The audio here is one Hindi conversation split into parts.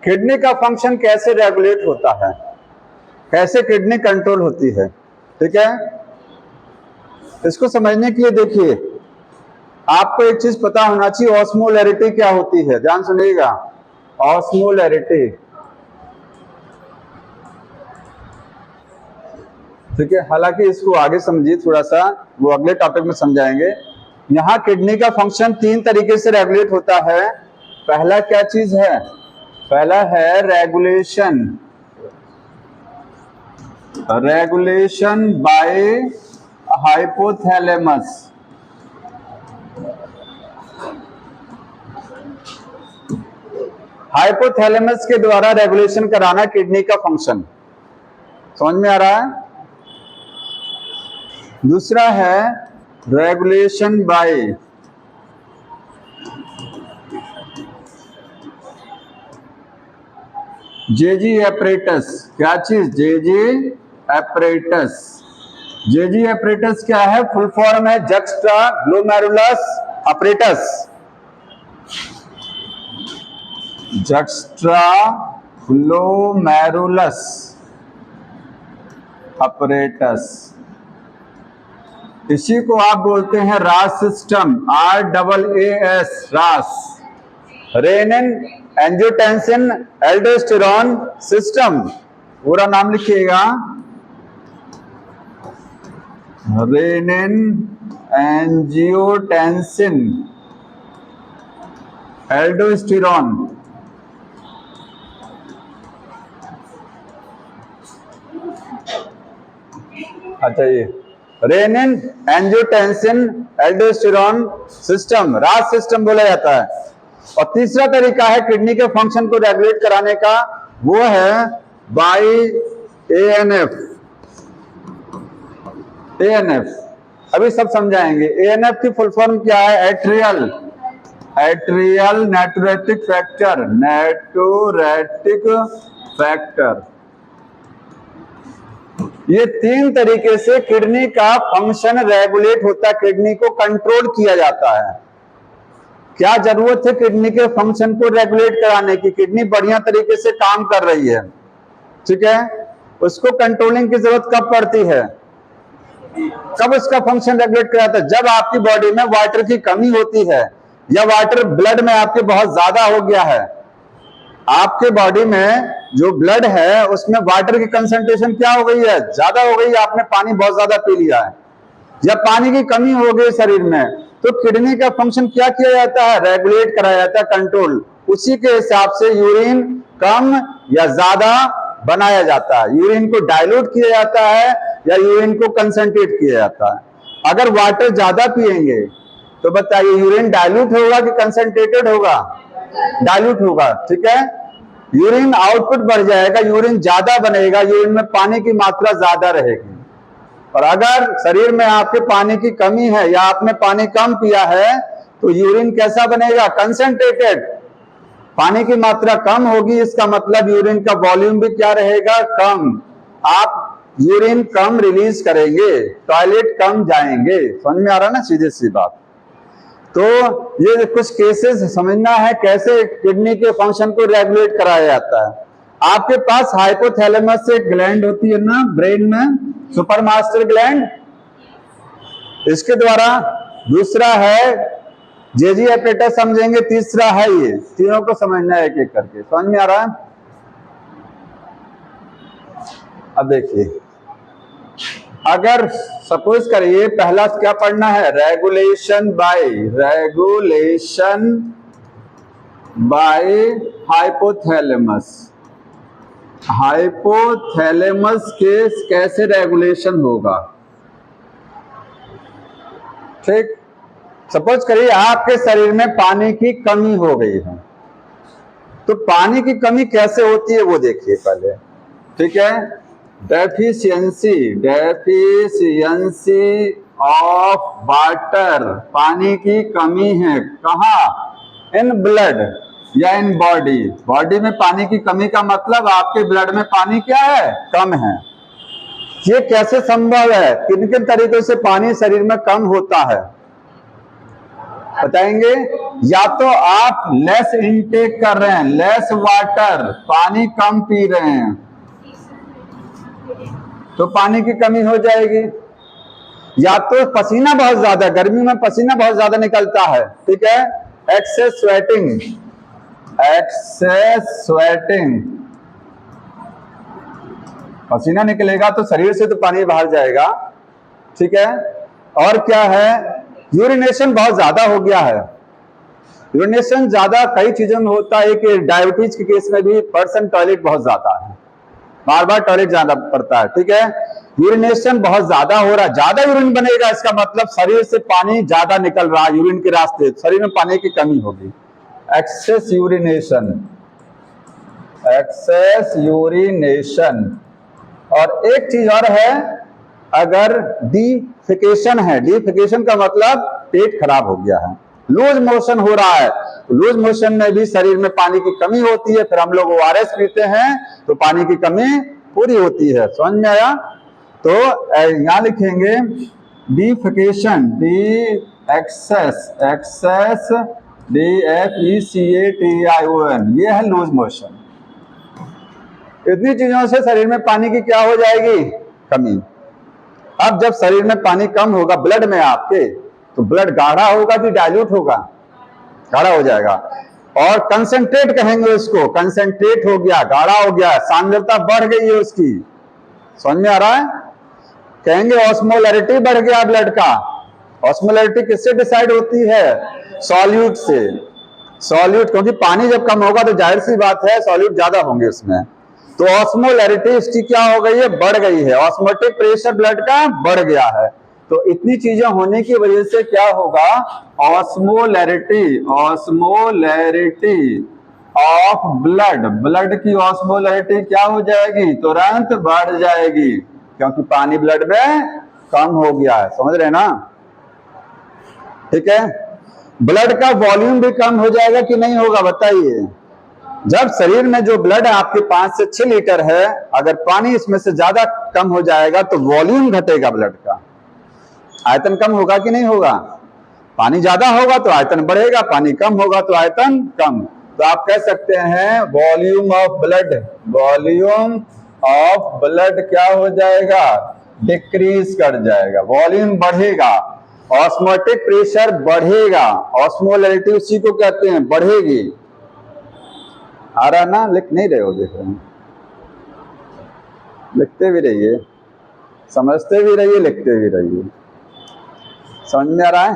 किडनी का फंक्शन कैसे रेगुलेट होता है, कैसे किडनी कंट्रोल होती है, ठीक है। इसको समझने के लिए देखिए, आपको एक चीज पता होना चाहिए, ऑस्मोलैरिटी क्या होती है, ध्यान सुनिएगा। ऑस्मोलैरिटी, ठीक है। हालांकि इसको आगे समझिए थोड़ा सा, वो अगले टॉपिक में समझाएंगे। यहाँ किडनी का फंक्शन 3 तरीके से रेगुलेट होता है। पहला क्या चीज है, पहला है regulation, regulation bye hypothalamus. Hypothalamus के द्वारा रेगुलेशन कराना किडनी का फंक्शन, समझ में आ रहा है। दूसरा है रेगुलेशन बाय जेजी एपरेटस। क्या चीज, जेजी एपरेटस। जेजी एपरेटस क्या है, फुल फॉर्म है juxta glomerulus apparatus, juxta glomerulus apparatus. इसी को आप बोलते हैं रास सिस्टम, RAAS, रास, रेनिन एंजियोटेंसिन एल्डोस्टेरॉन सिस्टम। पूरा नाम लिखिएगा, रेनिन एंजियोटेंसिन एल्डोस्टेरॉन। अच्छा, ये रेनिन एंजियोटेंसिन एल्डोस्टेरॉन सिस्टम, रास सिस्टम बोला जाता है। और तीसरा तरीका है किडनी के फंक्शन को रेगुलेट कराने का, वो है बाय ANF। ANF अभी सब समझाएंगे। ANF की फुल फॉर्म क्या है, एट्रियल नेटोरेटिक फैक्टर, नेटोरेटिक फैक्टर। ये 3 तरीके से किडनी का फंक्शन रेगुलेट होता है, किडनी को कंट्रोल किया जाता है। क्या जरूरत है किडनी के फंक्शन को रेगुलेट कराने की, किडनी बढ़िया तरीके से काम कर रही है, ठीक है। उसको कंट्रोलिंग की जरूरत कब पड़ती है, कब उसका फंक्शन रेगुलेट कराता है, जब आपकी बॉडी में वाटर की कमी होती है, या वाटर ब्लड में आपके बहुत ज्यादा हो गया है। आपके बॉडी में जो ब्लड है उसमें वाटर की कंसंट्रेशन क्या हो गई है, ज्यादा हो गई है, आपने पानी बहुत ज्यादा पी लिया है, या पानी की कमी हो गई शरीर में, तो किडनी का फंक्शन क्या किया जाता है, रेगुलेट कराया जाता है, कंट्रोल। उसी के हिसाब से यूरिन कम या ज्यादा बनाया जाता है, यूरिन को डाइल्यूट किया जाता है या यूरिन को कंसंट्रेट किया जाता है। अगर वाटर ज्यादा पिएंगे तो बताइए यूरिन डाइल्यूट होगा कि कंसंट्रेटेड होगा, डाइल्यूट होगा, ठीक है। यूरिन आउटपुट बढ़ जाएगा, यूरिन ज्यादा बनेगा, यूरिन में पानी की मात्रा ज्यादा रहेगी। और अगर शरीर में आपके पानी की कमी है या आपने पानी कम पिया है तो यूरिन कैसा बनेगा, कंसंट्रेटेड, पानी की मात्रा कम होगी, इसका मतलब यूरिन का वॉल्यूम भी क्या रहेगा, कम। आप यूरिन कम रिलीज करेंगे, टॉयलेट कम जाएंगे, समझ में आ रहा ना, सीधे सी बात। तो ये कुछ केसेस समझना है कैसे किडनी के फंक्शन को रेगुलेट कराया जाता है। आपके पास हाइपोथैलेमस से एक ग्लैंड होती है ना ब्रेन में, सुपर मास्टर ग्लैंड, इसके द्वारा। दूसरा है जेजी एपरेटस समझेंगे, तीसरा है ये, तीनों को समझना है एक एक करके, समझ में आ रहा है। अब देखिए, अगर सपोज करिए पहला क्या पढ़ना है, रेगुलेशन बाय हाइपोथैलेमस। हाइपोथैलेमस के कैसे रेगुलेशन होगा, ठीक। सपोज करिए आपके शरीर में पानी की कमी हो गई है, तो पानी की कमी कैसे होती है वो देखिए पहले, ठीक है। डेफिशिएंसी ऑफ वाटर, पानी की कमी है कहाँ, इन ब्लड या इन बॉडी। बॉडी में पानी की कमी का मतलब आपके ब्लड में पानी क्या है, कम है। ये कैसे संभव है, किन किन तरीकों से पानी शरीर में कम होता है। बताएंगे। या तो आप लेस इनटेक कर रहे हैं, लेस वाटर, पानी कम पी रहे हैं, तो पानी की कमी हो जाएगी। या तो पसीना बहुत ज्यादा, गर्मी में पसीना बहुत ज्यादा निकलता है, ठीक है, एक्सेस स्वेटिंग, एक्सेस स्वेटिंग, पसीना निकलेगा तो शरीर से तो पानी बाहर जाएगा, ठीक है। और क्या है, यूरिनेशन बहुत ज्यादा हो गया है। यूरिनेशन ज्यादा कई चीजों में होता है कि डायबिटीज के केस में भी पर्सन टॉयलेट बहुत ज्यादा है, बार बार टॉयलेट जाना पड़ता है, ठीक है। यूरिनेशन बहुत ज्यादा हो रहा है, ज्यादा यूरिन बनेगा, इसका मतलब शरीर से पानी ज्यादा निकल रहा है यूरिन के रास्ते, शरीर में पानी की कमी होगी, एक्सेस यूरिनेशन, एक्सेस यूरिनेशन। और एक चीज और है, अगर डिफिकेशन है, डिफिकेशन का मतलब पेट खराब हो गया है, लूज मोशन हो रहा है, तो लूज मोशन में भी शरीर में पानी की कमी होती है, फिर हम लोग ORS पीते हैं तो पानी की कमी पूरी होती है। समझ में आया? तो यहां लिखेंगे डिफिकेशन, डी एक्सेस, एक्सेस DFECATION, ये है लूज मोशन। इतनी चीजों से शरीर में पानी की क्या हो जाएगी, कमी। अब जब शरीर में पानी कम होगा ब्लड में आपके, तो ब्लड गाढ़ा होगा कि डाइल्यूट होगा, गाढ़ा हो जाएगा। और कंसंट्रेट कहेंगे उसको, कंसंट्रेट हो गया, गाढ़ा हो गया, सांद्रता बढ़ गई है उसकी। समझ में आ रहा है? कहेंगे ऑस्मोलैरिटी बढ़ गया ब्लड का। ऑस्मोलैरिटी किससे डिसाइड होती है, सॉल्यूट से, सॉल्यूट, क्योंकि पानी जब कम होगा तो जाहिर सी बात है सॉल्यूट ज्यादा होंगे उसमें, तो ऑस्मोलैरिटी इसकी क्या हो गई है, बढ़ गई है, ऑस्मोटिक प्रेशर ब्लड का बढ़ गया है। तो इतनी चीजें होने की वजह से क्या होगा, osmolarity, osmolarity of blood, blood की ऑस्मोलैरिटी क्या हो जाएगी, तुरंत बढ़ जाएगी, क्योंकि पानी ब्लड में कम हो गया है। समझ रहे ना? ठीक है। ब्लड का वॉल्यूम भी कम हो जाएगा कि नहीं होगा, बताइए। जब शरीर में जो ब्लड है आपके 5 से 6 लीटर है, अगर पानी इसमें से ज्यादा कम हो जाएगा तो वॉल्यूम घटेगा ब्लड का, आयतन कम होगा कि नहीं होगा। पानी ज्यादा होगा तो आयतन बढ़ेगा, पानी कम होगा तो आयतन कम। तो आप कह सकते हैं volume of blood, volume of blood क्या हो जाएगा, डिक्रीज कर जाएगा, वॉल्यूम बढ़ेगा, ऑस्मोटिक प्रेशर बढ़ेगा, ऑस्मोलैरिटी उसी को कहते हैं, बढ़ेगी। आ रहा ना, लिख नहीं रहे हो, देख रहे हैं, लिखते भी रहिए, समझते भी रहिए, लिखते भी रहिए। समझ में आ रहा है?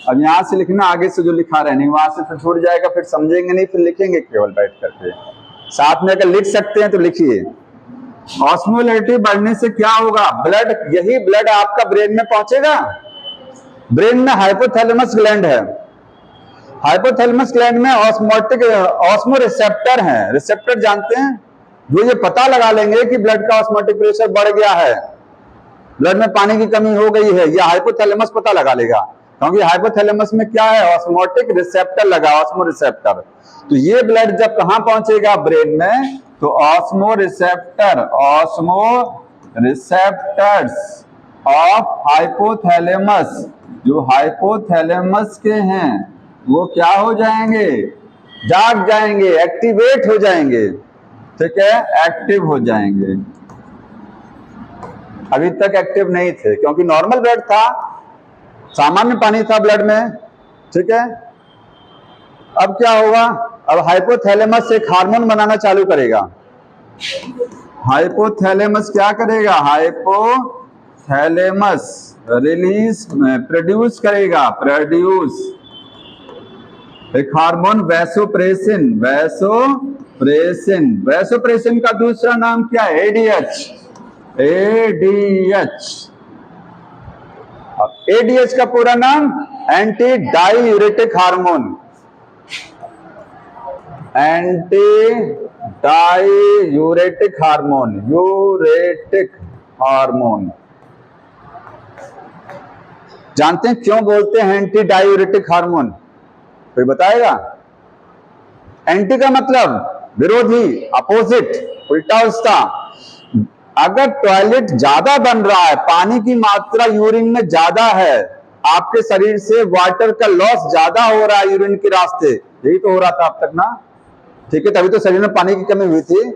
अब यहां से लिखना, आगे से जो लिखा रहे नहीं वहां से फिर छूट जाएगा, फिर समझेंगे नहीं, फिर लिखेंगे केवल बैठ करके। साथ में अगर लिख सकते हैं तो लिखिए। ऑस्मोलैरिटी बढ़ने से क्या होगा, ब्लड, यही ब्लड आपका ब्रेन में पहुंचेगा। ब्रेन में हाइपोथैलेमस ग्लैंड है, हाइपोथैलेमस ग्लैंड में ऑस्मोटिक, ऑस्मो रिसेप्टर हैं, रिसेप्टर जानते हैं, जो ये पता लगा लेंगे कि ब्लड का ऑस्मोटिक प्रेशर बढ़ गया है, ब्लड में पानी की कमी हो गई है, यह हाइपोथैलेमस पता लगा लेगा, क्योंकि हाइपोथैलेमस में क्या है, ऑस्मोटिक रिसेप्टर लगा, ऑस्मो रिसेप्टर। तो ये ब्लड जब कहां पहुंचेगा, ब्रेन में, तो osmo receptor, osmo receptors of hypothalamus, जो हाइपोथैलेमस के हैं वो क्या हो जाएंगे, जाग जाएंगे, एक्टिवेट हो जाएंगे, ठीक है, एक्टिव हो जाएंगे। अभी तक एक्टिव नहीं थे क्योंकि नॉर्मल ब्लड था, सामान्य पानी था ब्लड में, ठीक है। अब क्या होगा, अब हाइपोथैलेमस एक हार्मोन बनाना चालू करेगा। हाइपोथैलेमस क्या करेगा, हाइपोथैलेमस रिलीज, प्रोड्यूस करेगा, प्रोड्यूस एक हार्मोन वैसोप्रेसिन, वैसोप्रेसिन, वैसोप्रेसिन का दूसरा नाम क्या है, एडीएच, एडीएच। एडीएच का पूरा नाम anti diuretic hormone, anti diuretic hormone, uretic hormone. जानते हैं क्यों बोलते हैं एंटी डाईयूरेटिक हार्मोन, कोई बताएगा? एंटी का मतलब विरोधी, अपोजिट, उल्टा उसका। अगर टॉयलेट ज्यादा बन रहा है, पानी की मात्रा यूरिन में ज्यादा है, आपके शरीर से वाटर का लॉस ज्यादा हो रहा है यूरिन के रास्ते, यही तो हो रहा था अब तक ना, ठीक है, तभी तो शरीर में पानी की कमी हुई थी।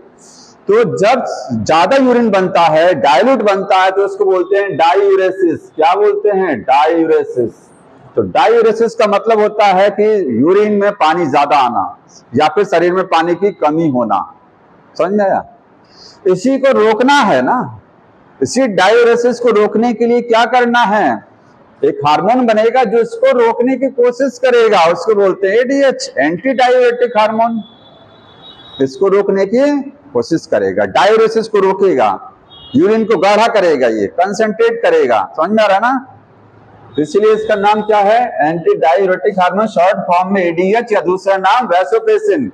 तो जब ज्यादा यूरिन बनता है, डाइल्यूट बनता है, तो उसको बोलते हैं डाइयूरेसिस। क्या बोलते हैं? डाइयूरेसिस। तो डाइयूरेसिस का मतलब होता है कि यूरिन में पानी ज्यादा आना या फिर शरीर में पानी की कमी होना। समझ में आया? इसी को रोकना है ना, इसी डाइयूरेसिस को रोकने के लिए क्या करना है? एक हार्मोन बनेगा जो इसको रोकने की कोशिश करेगा, उसको बोलते हैं एडीएच, एंटी डायूरेटिक हार्मोन। इसको रोकने की कोशिश करेगा, डायूरेसिस को रोकेगा, यूरिन को गाढ़ा करेगा, ये कंसंट्रेट करेगा। समझ में आ रहा है ना? इसलिए इसका नाम क्या है? Anti diuretic hormone, short form में एडीएच, या दूसरा नाम वैसोप्रेसिन।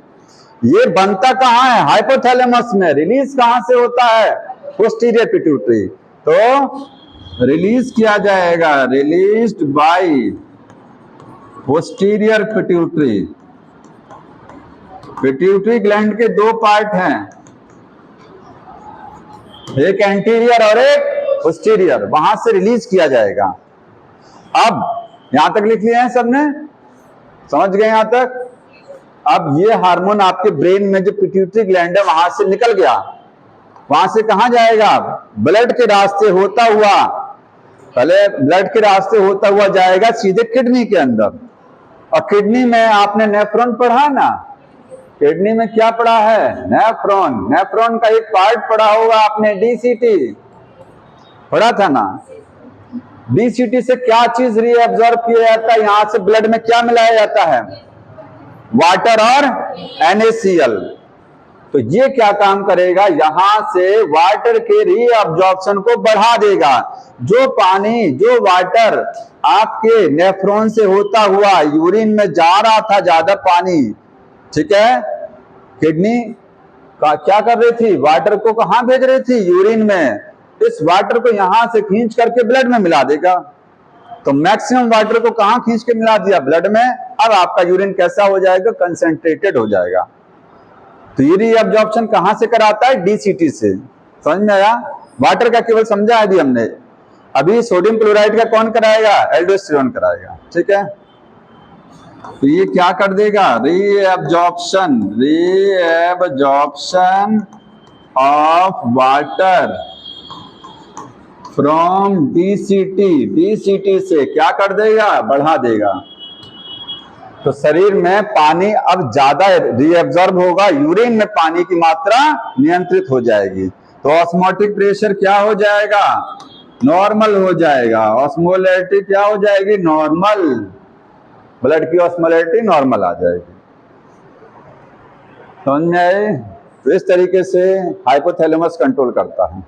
ये बनता कहाँ है? हाइपोथैलेमस में। रिलीज कहां से होता है? Posterior pituitary. तो रिलीज किया जाएगा, released by posterior pituitary. Pituitary gland के दो पार्ट हैं, एक एंटीरियर और एक पोस्टीरियर, वहां से रिलीज किया जाएगा। अब यहां तक लिख लिया है सबने? समझ गए यहां तक? अब ये हार्मोन आपके ब्रेन में जो पिट्यूटरी ग्लैंड है वहां से निकल गया, वहां से कहां जाएगा? ब्लड के रास्ते होता हुआ, पहले ब्लड के रास्ते होता हुआ जाएगा सीधे किडनी के अंदर। और किडनी में आपने नेफ्रॉन पढ़ा ना, किडनी में क्या पढ़ा है? नेफ्रॉन। नेफ्रॉन का एक पार्ट पढ़ा होगा आपने, डीसीटी पढ़ा था ना। डीसीटी से क्या चीज रीअब्सॉर्ब किया जाता है? यहां से ब्लड में क्या मिलाया जाता है? वाटर और NaCl। तो ये क्या काम करेगा? यहां से वाटर के रीअब्सॉर्प्शन को बढ़ा देगा। जो पानी, जो वाटर आपके नेफ्रॉन से होता हुआ यूरिन में जा रहा था, ज्यादा पानी, ठीक है, किडनी का क्या कर रही थी? वाटर को कहां भेज रही थी? यूरिन में। इस वाटर को यहां से खींच करके ब्लड में मिला देगा। तो मैक्सिमम वाटर को कहां खींच के मिला दिया? ब्लड में। अब आपका यूरिन कैसा हो जाएगा? कंसंट्रेटेड हो जाएगा। तो ये रीअब्सॉर्प्शन कहां से कराता है? डीसीटी से। समझ में आया? वाटर का केवल समझा अभी हमने। अभी सोडियम क्लोराइड का कौन कराएगा? एल्डोस्टेरोन कराएगा। ठीक है, तो ये क्या कर देगा? Reabsorption, reabsorption of water from DCT, DCT से क्या कर देगा? बढ़ा देगा। तो शरीर में पानी अब ज्यादा रीअब्सॉर्ब होगा, यूरिन में पानी की मात्रा नियंत्रित हो जाएगी। तो ऑस्मोटिक प्रेशर क्या हो जाएगा? नॉर्मल हो जाएगा। ऑस्मोलैरिटी क्या हो जाएगी? नॉर्मल। ब्लड की ऑस्मोलैरिटी नॉर्मल आ जाएगी। समझ में आए? तो इस तरीके से हाइपोथैलेमस कंट्रोल करता है।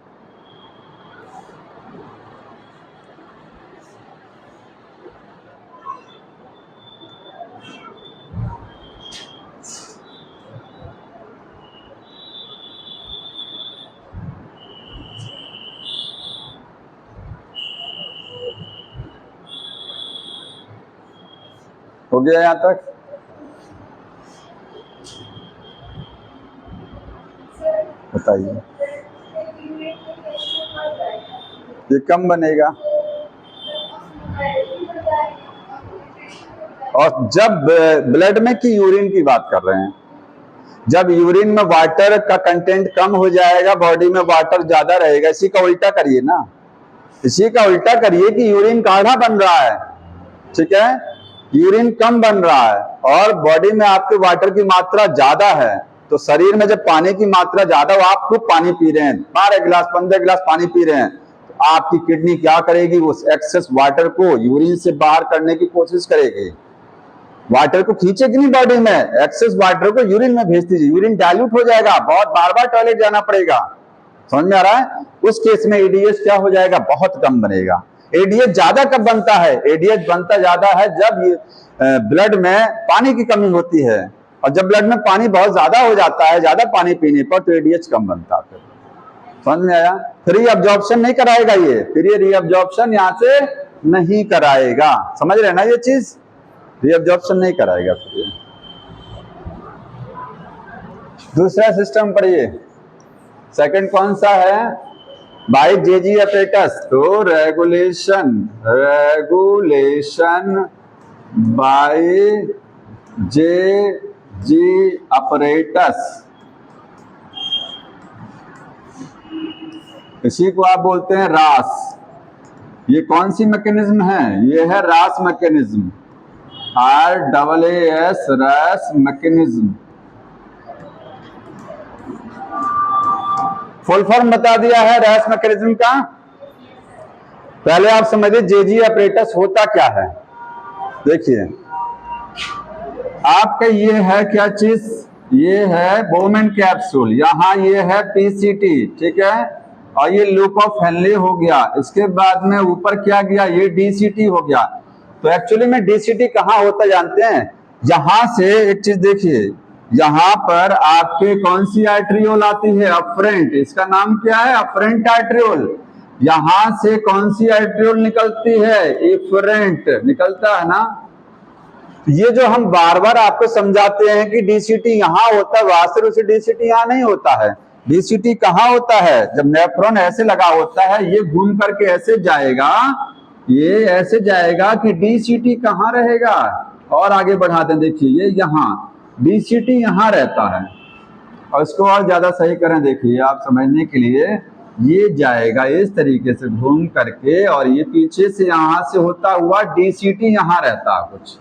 हो गया यहां तक? बताइए। ये कम बनेगा। और जब ब्लड में की यूरिन की बात कर रहे हैं, जब यूरिन में वाटर का कंटेंट कम हो जाएगा, बॉडी में वाटर ज्यादा रहेगा। इसी का उल्टा करिए ना, इसी का उल्टा करिए कि यूरिन गाढ़ा बन रहा है, ठीक है, यूरिन कम बन रहा है और बॉडी में आपके वाटर की मात्रा ज्यादा है। तो शरीर में जब पानी की मात्रा ज्यादा हो, आप खूब पानी पी रहे हैं, 12 गिलास 15 गिलास पानी पी रहे हैं, तो आपकी किडनी क्या करेगी? उस एक्सेस वाटर को यूरिन से बाहर करने की कोशिश करेगी। वाटर को खींचेगी नहीं बॉडी में, एक्सेस वाटर को यूरिन में भेज दीजिए, यूरिन डाइल्यूट हो जाएगा, बहुत बार बार टॉयलेट जाना पड़ेगा। समझ में आ रहा है? उस केस में एडीएच क्या हो जाएगा? बहुत कम बनेगा। एडीएच ज्यादा कब बनता है? एडीएच बनता ज्यादा है जब ब्लड में पानी की कमी होती है, और जब ब्लड में पानी बहुत ज्यादा हो जाता है, ज्यादा पानी पीने पर, तो एडीएच कम बनता है। समझ में आया? फिर रीअब्सॉर्प्शन नहीं कराएगा ये, फिर ये रीअब्सॉर्प्शन यहां से नहीं कराएगा। समझ रहे ना ये चीज? रीअब्सॉर्प्शन नहीं कराएगा फिर ये। दूसरा सिस्टम पढ़िए, सेकंड कौन सा है? बाय जेजी अपरेटस। तो रेगुलेशन बाय जेजी अपरेटस, इसी को आप बोलते हैं रास। ये कौन सी मैकेनिज्म है? ये है रास मैकेनिज्म, RAAS रास मैकेनिज्म। फुल फॉर्म बता दिया है रास मैकेनिज्म का। पहले आप समझिए जेजी अपरेटस होता क्या है। देखिए आपका ये है क्या चीज, ये है बोमेन कैप्सूल, यहाँ ये है PCT, ठीक है, और ये लूप ऑफ हेनले हो गया। इसके बाद में ऊपर क्या गया, ये DCT हो गया। तो एक्चुअली में DCT कहाँ होता जानते हैं? यहां से एक चीज देखिए, यहां पर आपके कौन सी आर्टरियोल आती है? अफरेंट। इसका नाम क्या है? अफरेंट आर्टरियोल। यहां से कौन सी आर्टरियोल निकलती है? इफरेंट निकलता है ना। ये जो हम बार बार आपको समझाते हैं कि DCT यहां होता है, वास्तव में DCT यहां नहीं होता है। DCT कहाँ होता है? जब नेफ्रॉन ऐसे लगा होता है, ये घूम करके ऐसे जाएगा, ये ऐसे जाएगा कि DCT कहाँ रहेगा। और आगे बढ़ाते हैं, देखिए ये यहाँ DCT यहाँ रहता है। और इसको और ज्यादा सही करें, देखिए आप समझने के लिए, ये जाएगा इस तरीके से घूम करके, और ये पीछे से यहाँ से होता हुआ DCT यहाँ रहता है। कुछ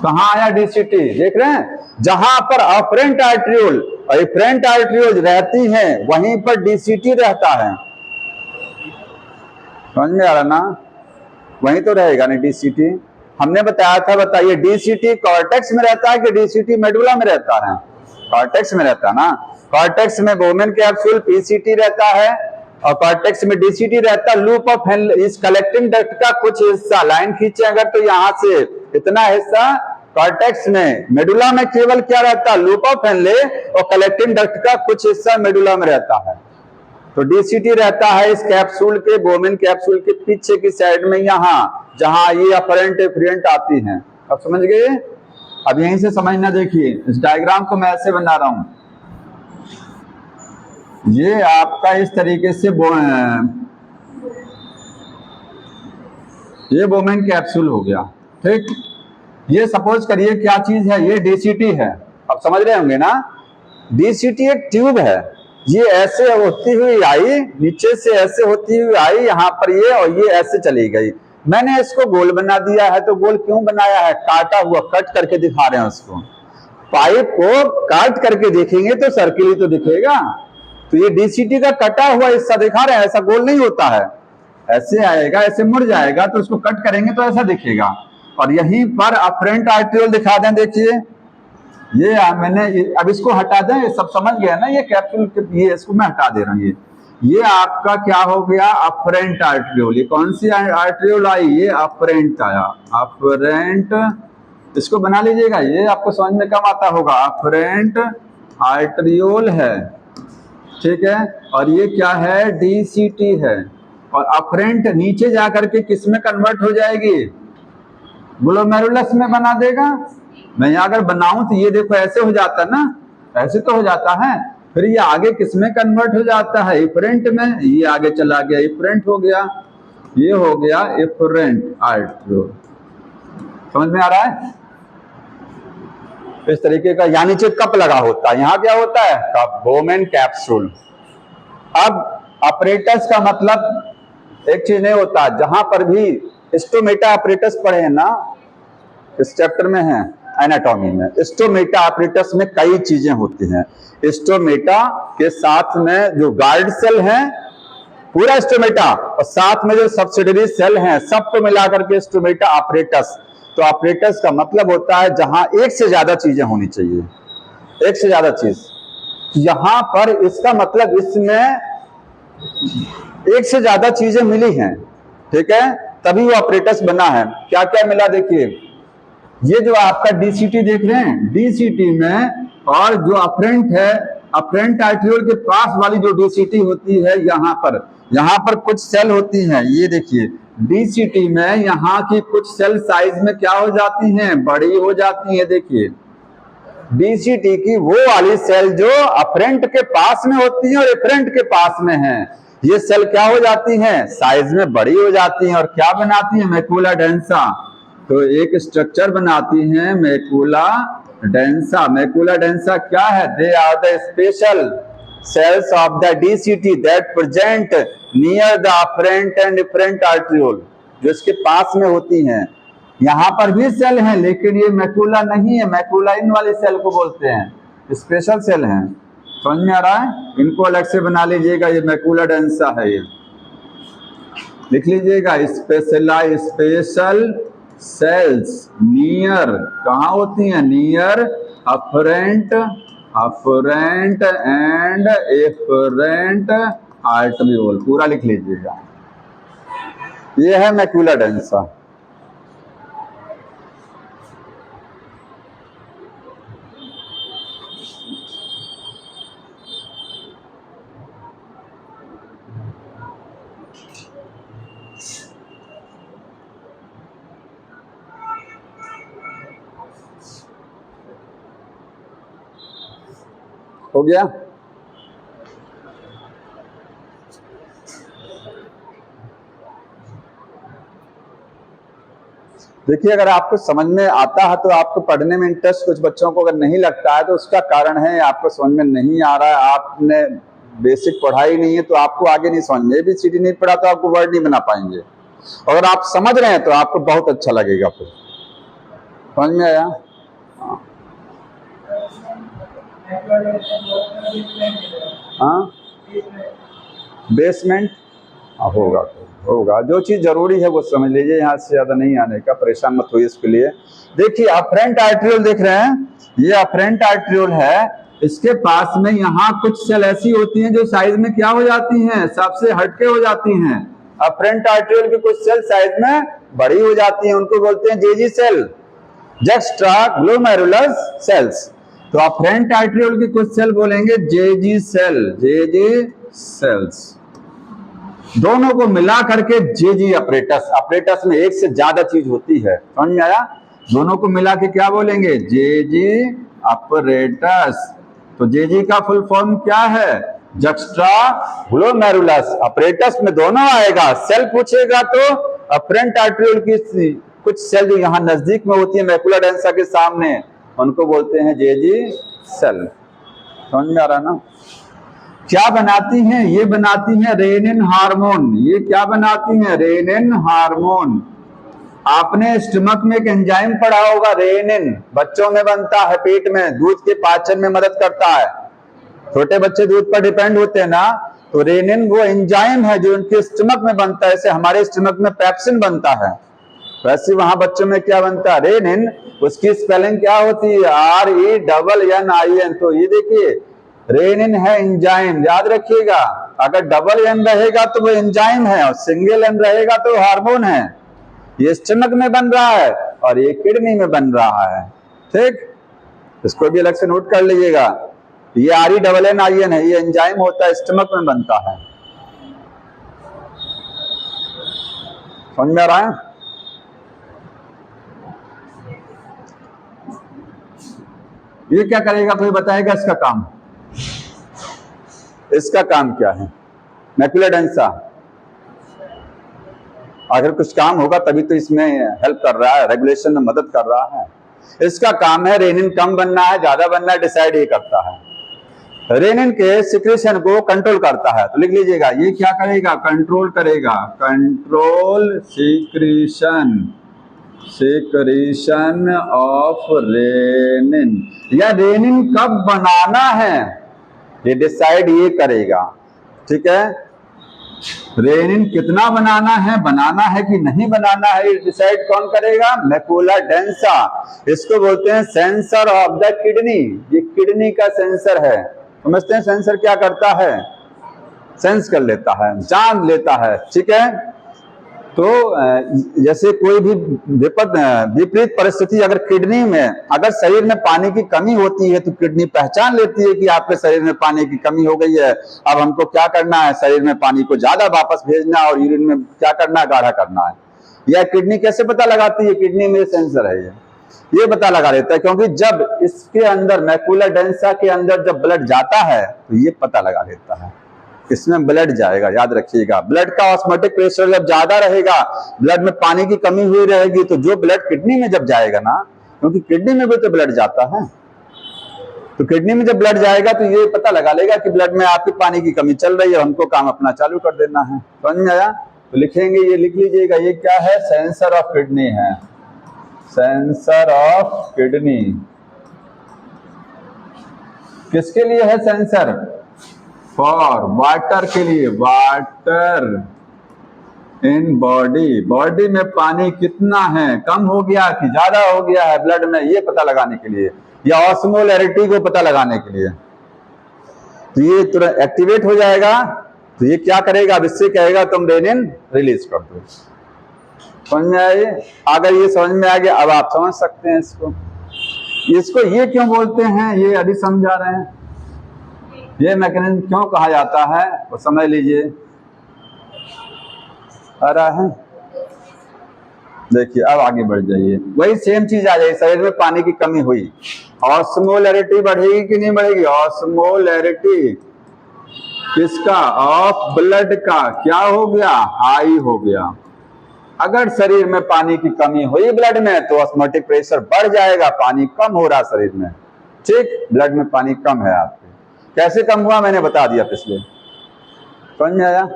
कहाँ आया DCT? देख रहे हैं, जहां पर अफरेंट आर्टरियोल और इफरेंट आर्टरियोल रहती हैं, वहीं पर DCT रहता है। समझ में आ रहा ना? वहीं तो रहेगा ना DCT। हमने बताया था, बताइए DCT कॉर्टेक्स में रहता है कि DCT मेडुला में रहता है? कॉर्टेक्स में रहता है ना। कॉर्टेक्स में बोमेन कैप्सूल PCT रहता है, और कॉर्टेक्स में DCT रहता है। लूप ऑफ हेनले, इस कलेक्टिंग डक्ट का कुछ हिस्सा लाइन खींचे अगर, तो यहां से इतना हिस्सा कॉर्टेक्स में, मेडुला में केवल क्या रहता है? लूप ऑफ हेनले, और कलेक्टिंग डक्ट का कुछ हिस्सा मेडुला में रहता है। तो DCT रहता है इस कैप्सूल के, बोमेन कैप्सूल के पीछे की साइड में, यहां जहां ये अफरेंट इफरेंट आती हैं। अब समझ गए? अब यहीं से समझना। देखिए इस डायग्राम को मैं ऐसे बना रहा हूं, ये आपका इस तरीके से ये बोमेन कैप्सूल हो गया, ठीक। ये सपोज करिए क्या चीज है, ये DCT है। अब समझ रहे होंगे ना, DCT एक ट्यूब है। ये ऐसे होती हुई आई, नीचे से ऐसे होती हुई आई यहाँ पर ये, और ये ऐसे चली गई। मैंने इसको गोल बना दिया है। तो गोल क्यों बनाया है? काटा हुआ, कट करके दिखा रहे हैं उसको। पाइप को काट करके देखेंगे तो सर्किल ही तो दिखेगा। तो ये DCT का कटा हुआ हिस्सा दिखा रहे हैं, ऐसा गोल नहीं होता है। ऐसे आएगा, ऐसे मुड़ जाएगा, तो उसको कट करेंगे तो ऐसा दिखेगा। और यहीं पर अफरेंट आर्टरियोल दिखा दें, देखिए ये मैंने, अब इसको हटा दें, ये सब समझ गया ना, ये कैप्सूल, ये इसको मैं हटा दे रहा हूँ। ये आपका क्या हो गया? अफरेंट आर्टरियोल। ये कौन सी आर्टरियोल आई? ये अफरेंट आया, अफरेंट। इसको बना लीजिएगा, ये आपको समझ में कम आता होगा। अफरेंट आर्टरियोल है, ठीक है। और ये क्या है? DCT है। और अफरेंट नीचे जाकर के किस में कन्वर्ट हो जाएगी? ग्लोमेरुलस में बना देगा। मैं यहाँ अगर बनाऊं तो ये देखो ऐसे हो जाता ना, ऐसे तो हो जाता है। फिर ये आगे किस में कन्वर्ट हो जाता है? इफरेंट में। ये आगे चला गया, इफरेंट हो गया, ये हो गया इफरेंट आर्टरियोल। समझ में आ रहा है? इस तरीके का, यानी नीचे कप लगा होता है, यहाँ क्या होता है? Cup, Bowman capsule. अब अपरेटस का मतलब एक चीज नहीं होता, जहां पर भी स्टोमेटा अपरेटस पढ़े हैं ना, इस चैप्टर में है एनाटॉमी में, स्टोमेटा अपरेटस में कई चीजें होती हैं। स्टोमेटा के साथ में जो गार्ड सेल है, पूरा स्टोमेटा, और साथ में जो सब्सिडरी सेल हैं, सबको मिलाकर के स्टोमेटा अपरेटस। तो अपरेटस का मतलब होता है जहां एक से ज्यादा चीजें होनी चाहिए, एक से ज्यादा चीज। यहां पर इसका मतलब इसमें एक से ज्यादा चीजें मिली हैं, ठीक है, तभी वो अपरेटस बना है। क्या क्या मिला? देखिए ये जो आपका DCT देख रहे हैं, DCT में, और जो अफरेंट है, अफरेंट आर्टरियोल के पास वाली जो DCT होती है, यहाँ पर कुछ सेल होती हैं। ये देखिए DCT में यहाँ की कुछ सेल साइज में क्या हो जाती हैं? बड़ी हो जाती है। देखिए डीसीटी की वो वाली सेल जो अफरेंट के पास में होती है और एफरेंट के पास में है, ये सेल क्या हो जाती हैं, साइज में बड़ी हो जाती हैं और क्या बनाती है, मैकुला डेंसा। तो एक स्ट्रक्चर बनाती हैं मैकुला डेंसा। मैकुला डेंसा क्या है, they are the special cells of the DCT that present near the afferent and efferent arteriole, जो इसके पास में होती हैं। यहाँ पर भी सेल हैं लेकिन ये मैकुला नहीं है, मैकुला इन वाली सेल को बोलते हैं, स्पेशल सेल हैं। समझ में आ रहा है, इनको अलग से बना लीजिएगा, ये मैकुला डेंसा है, ये लिख लीजिएगा, स्पेशल सेल्स नियर, कहाँ होती हैं, near afferent and efferent arteriole, पूरा लिख लीजिएगा। ये है मैकुला डेंसा। हो गया। देखिए, अगर आपको समझ में आता है तो आपको पढ़ने में इंटरेस्ट, कुछ बच्चों को अगर नहीं लगता है तो उसका कारण है आपको समझ में नहीं आ रहा है, आपने बेसिक पढ़ाई नहीं है तो आपको आगे नहीं समझ में, ABCD नहीं पढ़ा तो आपको वर्ड नहीं बना पाएंगे। अगर आप समझ रहे हैं तो आपको बहुत अच्छा लगेगा। फिर समझ में आया? हाँ, बेसमेंट होगा तो होगा, जो चीज जरूरी है वो समझ लीजिए, यहाँ से ज्यादा नहीं आने का, परेशान मत होइए इसके लिए। देखिए, अफरेंट आर्टरियोल देख रहे हैं, ये अफरेंट आर्टरियोल है, इसके पास में यहाँ कुछ सेल ऐसी होती हैं जो साइज में क्या हो जाती हैं, सबसे हटके हो जाती हैं। अफरेंट आर्टरियोल की कुछ सेल साइज में बड़ी हो जाती हैं, उनको बोलते हैं JG cell, juxta glomerulus cells. तो अफरेंट आर्टरियोल की कुछ सेल बोलेंगे जेजी सेल, जेजी सेल्स। दोनों को मिला करके जेजी अपरेटस, अपरेटस में एक से ज्यादा चीज होती है, समझ में आया? दोनों को मिला के क्या बोलेंगे, जेजी अपरेटस। तो जेजी का फुल फॉर्म क्या है, जक्स्ट्रा ग्लोमेरुलस। अपरेटस में दोनों आएगा, सेल पूछेगा तो अफरेंट आर्टरियोल की कुछ सेल जो यहाँ नजदीक में होती है मैकुला डेंसा के सामने, उनको बोलते हैं जेजी सेल। समझ में आ रहा है ना? क्या बनाती हैं, ये बनाती हैं रेनिन हार्मोन। ये क्या बनाती हैं, रेनिन हार्मोन। आपने स्टमक में एक एंजाइम पढ़ा होगा, रेनिन, बच्चों में बनता है पेट में, दूध के पाचन में मदद करता है। छोटे बच्चे दूध पर डिपेंड होते हैं ना, तो रेनिन वो एंजाइम है जो उनके स्टमक में बनता है। जैसे हमारे स्टमक में पेप्सिन बनता है, वैसे वहां बच्चों में क्या बनता है, रेनिन। उसकी स्पेलिंग क्या होती है, RENNIN। तो ये देखिए, रेनिन है एंजाइम, याद रखिएगा। अगर डबल एन रहेगा तो वो एंजाइम है, और सिंगल एन रहेगा तो हार्मोन है। ये स्टमक में बन रहा है और ये किडनी में बन रहा है, ठीक? इसको भी अलग से नोट कर लीजिएगा। ये RENNIN है, ये एंजाइम होता है, स्टमक में बनता है। समझ में आ रहा है? ये क्या करेगा, कोई बताएगा इसका काम? इसका काम क्या है, मैकुला डेंसा? अगर कुछ काम होगा तभी तो इसमें हेल्प कर रहा है, रेगुलेशन में मदद कर रहा है। इसका काम है रेनिन कम बनना है, ज्यादा बनना है, डिसाइड ये करता है। रेनिन के सिक्रेशन को कंट्रोल करता है। तो लिख लीजिएगा, ये क्या करेगा, कंट्रोल करेगा, control secretion, secretion of renin. या रेनिन कब बनाना है ये डिसाइड ये करेगा, ठीक है? रेनिन कितना बनाना है कि नहीं बनाना है, ये डिसाइड कौन करेगा, मैकुला डेंसा। इसको बोलते हैं सेंसर ऑफ द किडनी। ये किडनी का सेंसर है। समझते हैं सेंसर क्या करता है, सेंस कर लेता है, जान लेता है, ठीक है? तो जैसे कोई भी विपरीत परिस्थिति अगर किडनी में, अगर शरीर में पानी की कमी होती है तो किडनी पहचान लेती है कि आपके शरीर में पानी की कमी हो गई है, अब हमको क्या करना है, शरीर में पानी को ज्यादा वापस भेजना और यूरिन में क्या करना है, गाढ़ा करना है। यह किडनी कैसे पता लगाती है, किडनी में सेंसर है ये। ये पता लगा देता है, क्योंकि जब इसके अंदर मैकुला डेंसा के अंदर जब ब्लड जाता है तो ये पता लगा देता है इसमें ब्लड जाएगा। याद रखिएगा, ब्लड का ऑस्मोटिक प्रेशर जब ज्यादा रहेगा, ब्लड में पानी की कमी हुई रहेगी, तो जो ब्लड किडनी में जब जाएगा ना, क्योंकि किडनी में भी तो ब्लड जाता है, तो किडनी में जब ब्लड जाएगा तो ये पता लगा लेगा कि ब्लड में आपकी पानी की कमी चल रही है, हमको काम अपना चालू कर देना है। समझ में आया? तो लिखेंगे, ये लिख लीजिएगा, ये क्या है? सेंसर ऑफ किडनी है। सेंसर ऑफ किडनी किसके लिए है सेंसर? फॉर वाटर के लिए, वाटर इन बॉडी, बॉडी में पानी कितना है, कम हो गया कि ज्यादा हो गया है ब्लड में, ये पता लगाने के लिए, या ऑस्मोलैरिटी को पता लगाने के लिए। तो ये तुरंत एक्टिवेट हो जाएगा। तो ये क्या करेगा? अब इससे कहेगा तुम रेनिन रिलीज कर दो। समझ में आए? अगर ये समझ में आ गया, अब आप समझ सकते हैं इसको ये क्यों बोलते हैं, ये अभी समझा रहे हैं। ये मैकेनिज्म क्यों कहा जाता है वो समझ लीजिए। आ रहा है? देखिए, अब आगे बढ़ जाइए, वही सेम चीज आ जाएगी। शरीर में पानी की कमी हुई, ऑस्मोलैरिटी बढ़ेगी कि नहीं बढ़ेगी? ऑस्मोलैरिटी किसका? ऑफ ब्लड का क्या हो गया? हाई हो गया। अगर शरीर में पानी की कमी हुई ब्लड में, तो ऑस्मोटिक प्रेशर बढ़ जाएगा, पानी कम हो रहा शरीर में। ठीक, ब्लड में पानी कम है आपके। कैसे कम हुआ मैंने बता दिया पिछले। समझ में आया?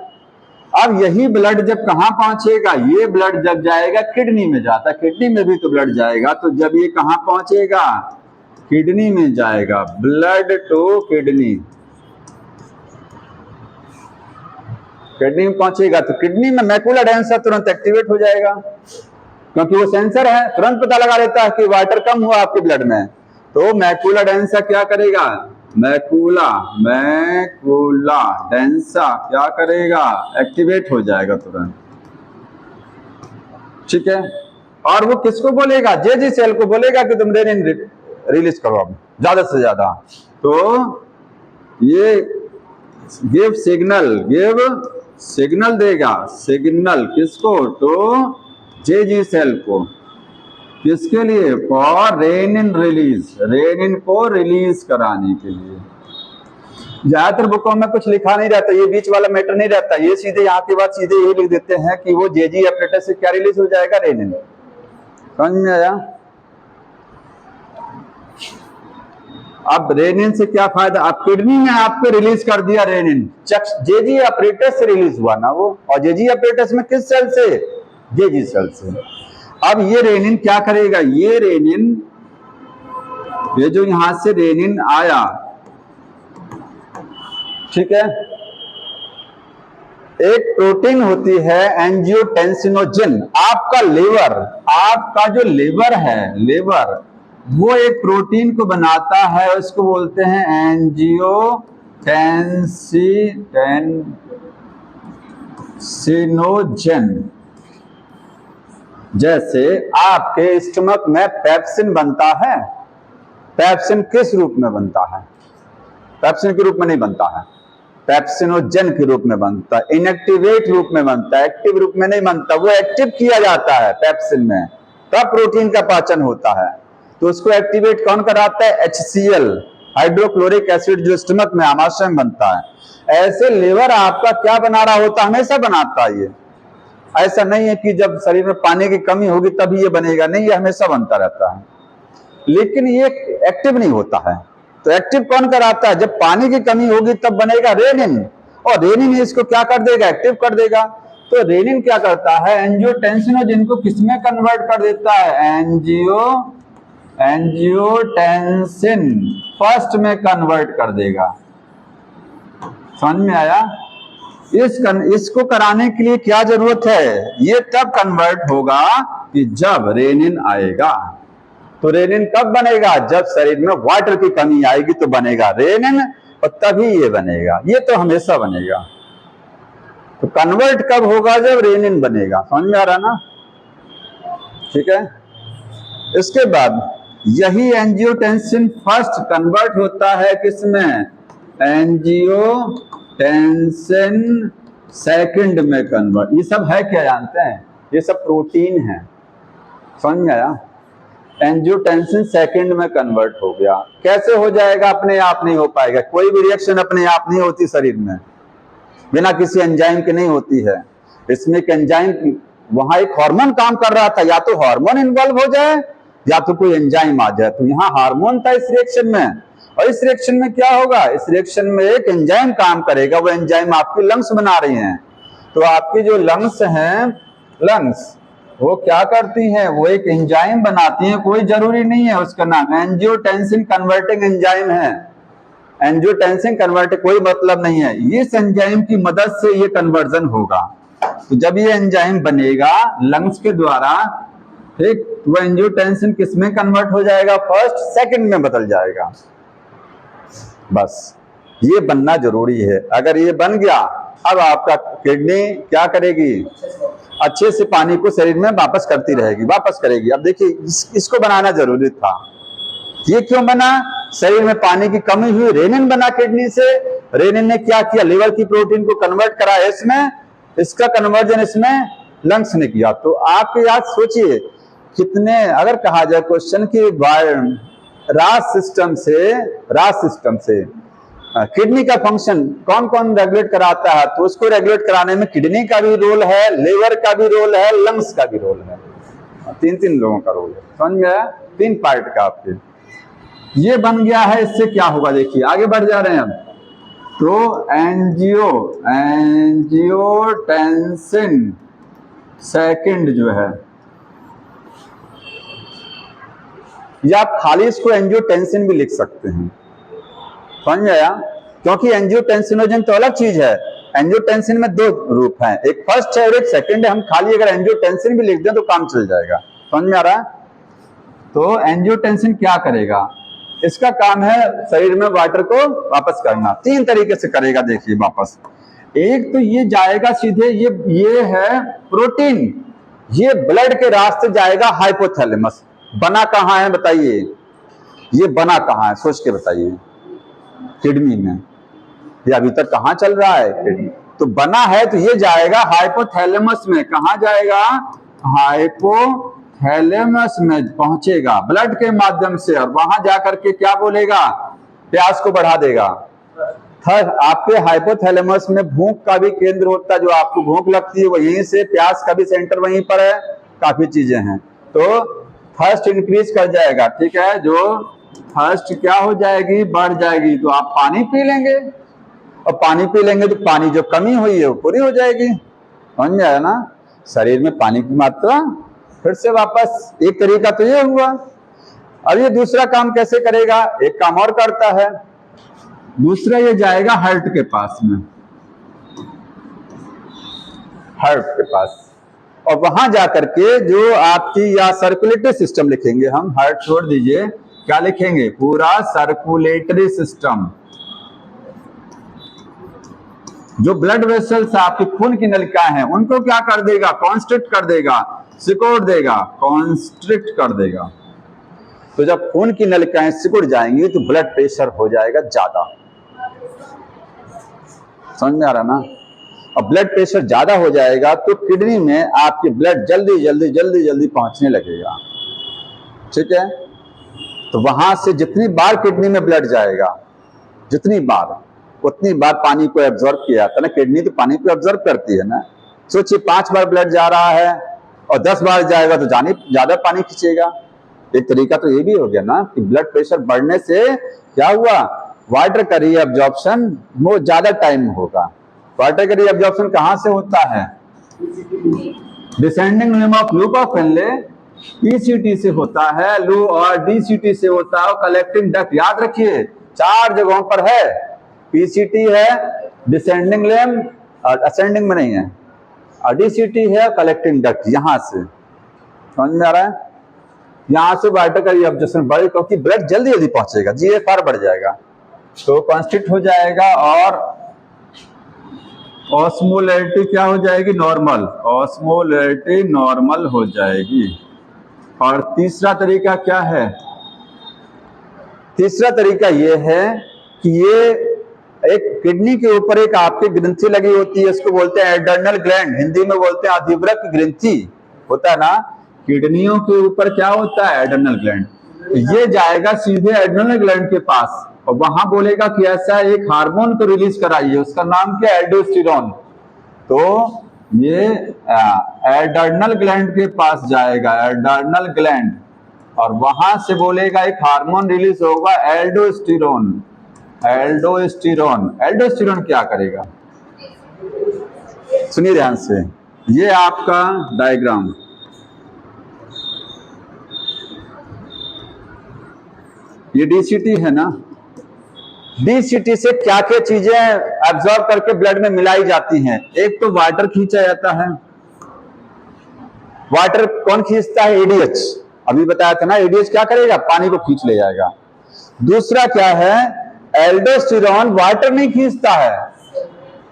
अब यही ब्लड जब कहां पहुंचेगा? ये ब्लड जब जाएगा किडनी में जाता, किडनी में भी तो ब्लड जाएगा, तो जब ये कहां पहुंचेगा? किडनी में जाएगा। ब्लड टू किडनी, किडनी में पहुंचेगा तो किडनी में मैकुला डेंसा तुरंत एक्टिवेट हो जाएगा, क्योंकि वो सेंसर है, तुरंत पता लगा देता है कि वाटर कम हुआ आपके ब्लड में। तो मैकुला डेंसा क्या करेगा? मैकुला डेंसा क्या करेगा? एक्टिवेट हो जाएगा तुरंत। ठीक है, और वो किसको बोलेगा? जेजी सेल को बोलेगा कि तुम रेनिन रिलीज करो अब ज्यादा से ज्यादा। तो ये गिव सिग्नल देगा, सिग्नल किसको? तो जेजी सेल को। किसके लिए? फॉर रेनिन रिलीज, रेनिन को रिलीज कराने के लिए। ज्यादातर बुकों में कुछ लिखा नहीं रहता, ये बीच वाला मैटर नहीं रहता, ये सीधे यहाँ के बाद सीधे ये लिख देते हैं कि वो जेजी अपरेटस से क्या रिलीज हो जाएगा? रेनिन। समझ में आया? अब रेनिन से क्या फायदा? अब किडनी में आपको रिलीज कर दिया रेनिन, जेजी अपरेटस से रिलीज हुआ ना वो, और जेजी अपरेटस में किस सेल से? जेजी सेल से। अब ये रेनिन क्या करेगा? ये रेनिन, ये जो यहां से रेनिन आया, ठीक है, एक प्रोटीन होती है एंजियोटेंसिनोजन। आपका लीवर, आपका जो लीवर है, लीवर वो एक प्रोटीन को बनाता है, उसको बोलते हैं एंजियोटेंसिनोजन। जैसे आपके स्टमक में पेप्सिन बनता है, पेप्सिन किस रूप में बनता है? पेप्सिन के रूप में नहीं बनता है, पेप्सिनोजन के रूप में बनता है, इनएक्टिवेट रूप में बनता है, एक्टिव रूप में नहीं बनता। वो एक्टिव किया जाता है पेप्सिन में, तब प्रोटीन का पाचन होता है। तो उसको एक्टिवेट कौन कराता है? HCl, हाइड्रोक्लोरिक एसिड, जो स्टमक में, आमाशय में बनता है। ऐसे लिवर आपका क्या बना रहा होता है? हमेशा बनाता है ये। ऐसा नहीं है कि जब शरीर में पानी की कमी होगी तभी ये बनेगा, नहीं, ये हमेशा बनता रहता है, लेकिन ये एक्टिव नहीं होता है। तो एक्टिव कौन कराता है? जब पानी की कमी होगी तब बनेगा रेनिन, और रेनिन इसको क्या कर देगा? एक्टिव कर देगा। तो रेनिन क्या करता है? एंजियोटेंसिनोजन को किसमें कन्वर्ट कर देता है? एंजियोटेंसिन फर्स्ट में कन्वर्ट कर देगा। समझ में आया? इसको कराने के लिए क्या जरूरत है? ये तब कन्वर्ट होगा कि जब रेनिन आएगा। तो रेनिन कब बनेगा? जब शरीर में वाटर की कमी आएगी तो बनेगा रेनिन, और तभी ये बनेगा, ये तो हमेशा बनेगा। तो कन्वर्ट कब होगा? जब रेनिन बनेगा। समझ में आ रहा ना? ठीक है, इसके बाद यही एंजियोटेंसिन फर्स्ट कन्वर्ट होता है किसमें? एंजियोटेंसिन सेकंड में कन्वर्ट। ये सब है क्या जानते हैं? ये सब प्रोटीन है। समझ में आया? एंजियोटेंसिन सेकंड में कन्वर्ट हो गया। कैसे हो जाएगा? अपने आप नहीं हो पाएगा। कोई भी रिएक्शन अपने आप नहीं होती शरीर में, बिना किसी एंजाइम के नहीं होती है। इसमें एक एंजाइम, वहां एक हार्मोन काम कर रहा था, या तो हार्मोन इन्वॉल्व हो जाए या तो कोई एंजाइम आ जाए। तो यहाँ हार्मोन था इस रिएक्शन में, और इस रिएक्शन में क्या होगा? इस रिएक्शन में एक एंजाइम काम करेगा। वो एंजाइम आपकी लंग्स बना रही हैं। तो आपकी जो लंग्स हैं, लंग्स वो क्या करती हैं? वो एक एंजाइम बनाती हैं। कोई जरूरी नहीं है उसका नाम एंजियोटेंसिन कन्वर्टिंग एंजाइम है। एंजियोटेंसिन कन्वर्टिंग कोई मतलब नहीं है। इस एंजाइम की मदद से ये कन्वर्जन होगा। तो जब ये एंजाइम बनेगा लंग्स के द्वारा, ठीक, वो एंजियोटेंसिन किसमें कन्वर्ट हो जाएगा? फर्स्ट सेकंड में बदल जाएगा। बस ये बनना जरूरी है। अगर ये बन गया, अब आपका किडनी क्या करेगी? अच्छे से पानी को शरीर में वापस करती रहेगी, वापस करेगी। अब देखिए इसको बनाना जरूरी था। ये क्यों बना? शरीर में पानी की कमी हुई, रेनिन बना किडनी से। रेनिन ने क्या किया? लिवर की प्रोटीन को कन्वर्ट करा इसमें, इसका कन्वर्जन इसमें लंग्स ने किया। तो आप याद सोचिए कितने, अगर कहा जाए क्वेश्चन की रास सिस्टम से किडनी का फंक्शन कौन कौन रेगुलेट कराता है, तो उसको रेगुलेट कराने में किडनी का भी रोल है, लिवर का भी रोल है, लंग्स का भी रोल है। तीन लोगों का रोल है। समझ में आया? 3 पार्ट का आपके ये बन गया है। इससे क्या होगा? देखिए आगे बढ़ जा रहे हैं हम। तो एंजियोटेंसिन सेकंड जो है, या आप खाली इसको एंजियोटेंसिन भी लिख सकते हैं। समझ में आया? क्योंकि एंजियोटेंसिनोजन तो अलग चीज है। एंजियोटेंसिन में 2 रूप हैं, एक फर्स्ट है और एक सेकंड है। हम खाली अगर एंजियोटेंसिन भी लिख दें तो काम चल जाएगा। समझ में आ रहा है? तो एंजियोटेंसिन क्या करेगा? इसका काम है शरीर में वाटर को वापस करना। 3 तरीके से करेगा। देखिए वापस, एक तो ये जाएगा सीधे, ये है प्रोटीन, ये ब्लड के रास्ते जाएगा हाइपोथैलेमस। बना कहाँ है बताइए? ये बना कहाँ है? सोच के बताइए। किडनी में। ये अभी तक कहाँ चल रहा है? किडनी। तो बना है तो ये जाएगा हाइपोथैलेमस में। कहाँ जाएगा? हाइपोथैलेमस में पहुंचेगा ब्लड के माध्यम से, और वहां जाकर के क्या बोलेगा? प्यास को बढ़ा देगा। थर्ड, आपके हाइपोथैलेमस में भूख का भी केंद्र होता है। जो आपको भूख लगती है वो यहीं से, प्यास का भी सेंटर वहीं पर है, काफी चीजें हैं। तो थर्स्ट इंक्रीज कर जाएगा। ठीक है, जो थर्स्ट क्या हो जाएगी? बढ़ जाएगी। तो आप पानी पी लेंगे, और पानी पी लेंगे तो पानी जो कमी हुई है वो पूरी हो जाएगी। समझ में आया ना? शरीर में पानी की मात्रा फिर से वापस। एक तरीका तो ये हुआ। अब ये दूसरा काम कैसे करेगा? एक काम और करता है। दूसरा ये जाएगा हार्ट के पास में, हार्ट के पास, और वहां जाकर के जो आपकी, या सर्कुलेटरी सिस्टम लिखेंगे हम, हार्ट छोड़ दीजिए, क्या लिखेंगे? पूरा सर्कुलेटरी सिस्टम। जो ब्लड वेसल्स आपके खून की नलिकाएं हैं उनको क्या कर देगा? कॉन्स्ट्रिक्ट कर देगा, सिकोड़ देगा, कॉन्स्ट्रिक्ट कर देगा। तो जब खून की नलिकाएं सिकुड़ जाएंगी तो ब्लड प्रेशर हो जाएगा ज्यादा। समझ में आ रहा ना? अब ब्लड प्रेशर ज्यादा हो जाएगा तो किडनी में आपकी ब्लड जल्दी पहुंचने लगेगा। ठीक है? तो वहां से जितनी बार किडनी में ब्लड जाएगा, जितनी बार, उतनी बार पानी को एब्जॉर्ब किया जाता है ना। किडनी तो पानी को एब्जॉर्ब करती है ना। सोचिए 5 बार ब्लड जा रहा है और 10 बार जाएगा तो ज्यादा पानी खींचेगा। एक तरीका तो ये भी हो गया ना कि ब्लड प्रेशर बढ़ने से क्या हुआ? वाटर का रीअब्जॉर्प्शन वो ज्यादा टाइम होगा। वाटर का रीअब्जॉर्प्शन कहां से होता है? Descending limb of loop of Henle, PCT से होता है, लू और डीसीटी से होता है, कलेक्टिंग डक्ट। याद रखिए 4 जगहों पर है। पीसीटी है, डिसेंडिंग लिम्ब, और असेंडिंग में नहीं है, और डीसीटी है, कलेक्टिंग डक्ट। यहां से समझ में आ रहा है? यहां से वाटर का रीअब्जॉर्प्शन बढ़े क्योंकि ब्लड जल्दी पहुंचेगा, जीएफआर बढ़ जाएगा, तो कॉन्स्ट्रिक्ट हो जाएगा, और ऑस्मोलैरिटी क्या हो जाएगी? नॉर्मल। ऑस्मोलैरिटी नॉर्मल हो जाएगी। और तीसरा तरीका क्या है? तीसरा तरीका यह है कि ये एक किडनी के ऊपर एक आपकी ग्रंथि लगी होती है, इसको बोलते हैं एड्रेनल ग्लैंड, हिंदी में बोलते हैं अधिवृक्क ग्रंथि होता है ना। किडनियों के ऊपर क्या होता है, एड्रेनल ग्लैंड। ये जाएगा सीधे एड्रेनल ग्लैंड के पास और वहां बोलेगा कि ऐसा एक हार्मोन को रिलीज कराइए, उसका नाम क्या है, एल्डोस्टेरोन। तो ये एड्रेनल ग्लैंड के पास जाएगा, एड्रेनल ग्लैंड, और वहां से बोलेगा एक हार्मोन रिलीज होगा, एल्डोस्टेरोन। एल्डोस्टेरोन, एल्डोस्टेरोन क्या करेगा, सुनिए ध्यान से। ये आपका डायग्राम, ये डीसीटी है ना, डीसीटी से क्या क्या चीजें एब्जॉर्ब करके ब्लड में मिलाई जाती हैं। एक तो वाटर खींचा जाता है, वाटर कौन खींचता है, एडीएच। अभी बताया था ना, एडीएच क्या करेगा, पानी को खींच ले जाएगा। दूसरा क्या है, एल्डोस्टेरोन वाटर नहीं खींचता है,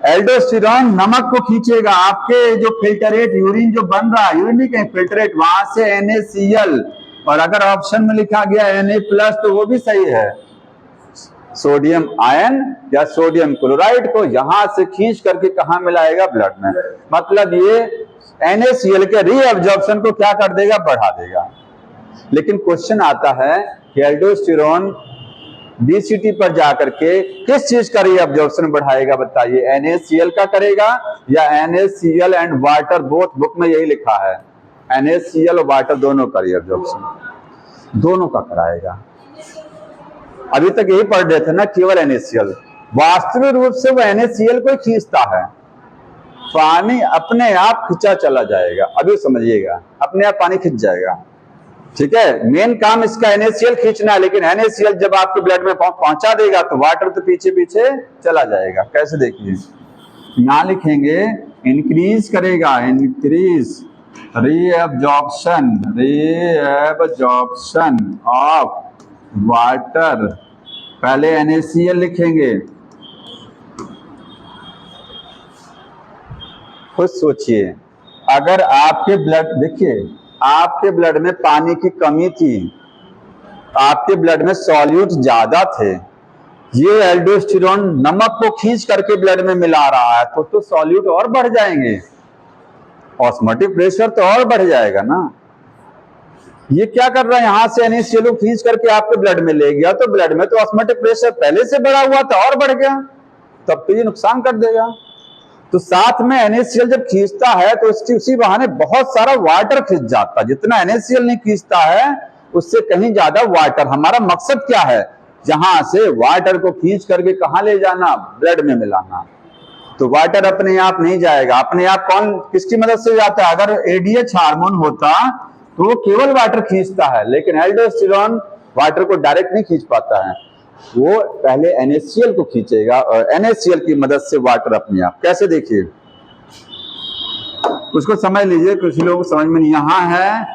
एल्डोस्टेरोन नमक को खींचेगा। आपके जो फिल्टरेट यूरिन जो बन रहा है, यूरिन नहीं फिल्टरेट, वहां से NaCl, और अगर ऑप्शन में लिखा गया Na+ तो वो भी सही है, सोडियम आयन या सोडियम क्लोराइड को यहां से खींच करके कहां मिलाएगा, ब्लड में। मतलब ये NaCl के रीअब्जॉर्प्शन को क्या कर देगा, बढ़ा देगा। लेकिन क्वेश्चन आता है कि एल्डोस्टेरोन डीसीटी पर जाकर के किस चीज का रीअब्जॉर्प्शन बढ़ाएगा, बताइए, NaCl का करेगा या NaCl and water, both book में यही लिखा है, NaCl और वाटर दोनों का रीअब्जॉर्प्शन, दोनों का कराएगा। अभी तक यही पढ़ रहे थे ना, केवल NaCl, वास्तविक रूप से वो NaCl को खींचता है, पानी अपने आप खींचा चला जाएगा। अभी समझिएगा, अपने आप पानी खींच जाएगा, ठीक है। मेन काम इसका NaCl खींचना है, लेकिन NaCl जब आपके ब्लड में पहुंचा देगा तो वाटर तो पीछे पीछे चला जाएगा। कैसे, देखिए, यहां लिखेंगे इंक्रीज करेगा, increase reabsorption, reabsorption of water. पहले NaCl लिखेंगे, खुद सोचिए, अगर आपके ब्लड, देखिए आपके ब्लड में पानी की कमी थी, आपके ब्लड में सॉल्यूट ज्यादा थे, ये एल्डोस्टेरोन नमक को खींच करके ब्लड में मिला रहा है, तो सॉल्यूट और बढ़ जाएंगे, ऑस्मोटिक प्रेशर तो और बढ़ जाएगा ना। ये क्या कर रहा है, यहां से NaCl खींच करके आपके ब्लड में ले गया, तो ब्लड में तो ऑस्मोटिक प्रेशर पहले से बढ़ा हुआ था और बढ़ गया, तब तो ये नुकसान कर देगा। तो साथ में NaCl जब खींचता है तो उसी बहाने बहुत सारा वाटर खींच जाता है। जितना NaCl नहीं खींचता है उससे कहीं ज्यादा वाटर। हमारा मकसद क्या है, जहां से वाटर को खींच करके कहां ले जाना, ब्लड में मिलाना। तो वाटर अपने आप नहीं जाएगा, अपने आप कौन, किसकी मदद से जाता है। अगर ADH हार्मोन होता तो वो केवल वाटर खींचता है, लेकिन एल्डोस्टेरोन वाटर को डायरेक्ट नहीं खींच पाता है, वो पहले NaCl को खींचेगा और NaCl की मदद से वाटर अपने आप। कैसे, देखिए, उसको समझ लीजिए, कुछ लोगों को समझ में नहीं। यहाँ है,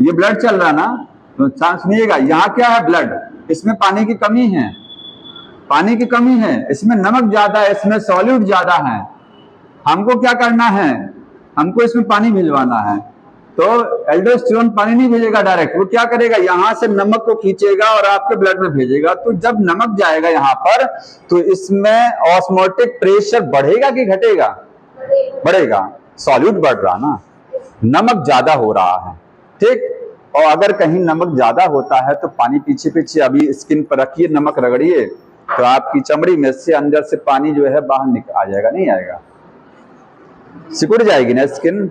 ये ब्लड चल रहा ना, तो सुनिएगा, यहाँ क्या है, ब्लड, इसमें पानी की कमी है, पानी की कमी है, इसमें नमक ज्यादा है, इसमें सॉल्यूट ज्यादा है। हमको क्या करना है, हमको इसमें पानी भिजवाना है। तो एल्डोस्टेरोन पानी नहीं भेजेगा डायरेक्ट, वो क्या करेगा, यहां से नमक को खींचेगा और आपके ब्लड में भेजेगा। तो जब नमक जाएगा यहां पर, तो इसमें ऑस्मोटिक प्रेशर बढ़ेगा कि घटेगा, बढ़ेगा, सॉल्यूट बढ़ रहा ना, नमक ज्यादा हो रहा है, ठीक। और अगर कहीं नमक ज्यादा होता है तो पानी पीछे पीछे, अभी स्किन पर रखिए, नमक रगड़िए, तो आपकी चमड़ी में से अंदर से पानी जो है बाहर आ जाएगा, नहीं आएगा, सिकुड़ जाएगी ना स्किन,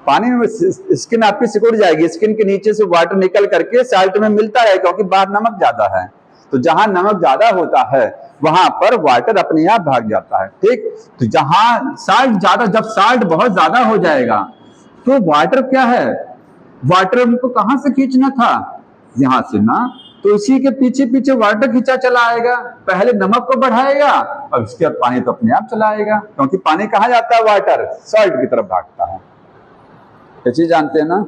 पानी में स्किन आपकी सिकुड़ जाएगी, स्किन के नीचे से वाटर निकल करके साल्ट में मिलता है, क्योंकि बाहर नमक ज्यादा है। तो जहां नमक ज्यादा होता है वहां पर वाटर अपने आप भाग जाता है, ठीक। तो जहां साल्ट ज्यादा, जब साल्ट बहुत ज्यादा हो जाएगा तो वाटर क्या है, वाटर उनको कहां से खींचना था, यहां से ना, तो इसी के पीछे पीछे वाटर खींचा चला आएगा, पहले नमक को बढ़ाएगा और उसके बाद पानी तो अपने आप चला आएगा, क्योंकि पानी कहां जाता है, वाटर सॉल्ट की तरफ भागता है। ये चीज जानते हैं ना,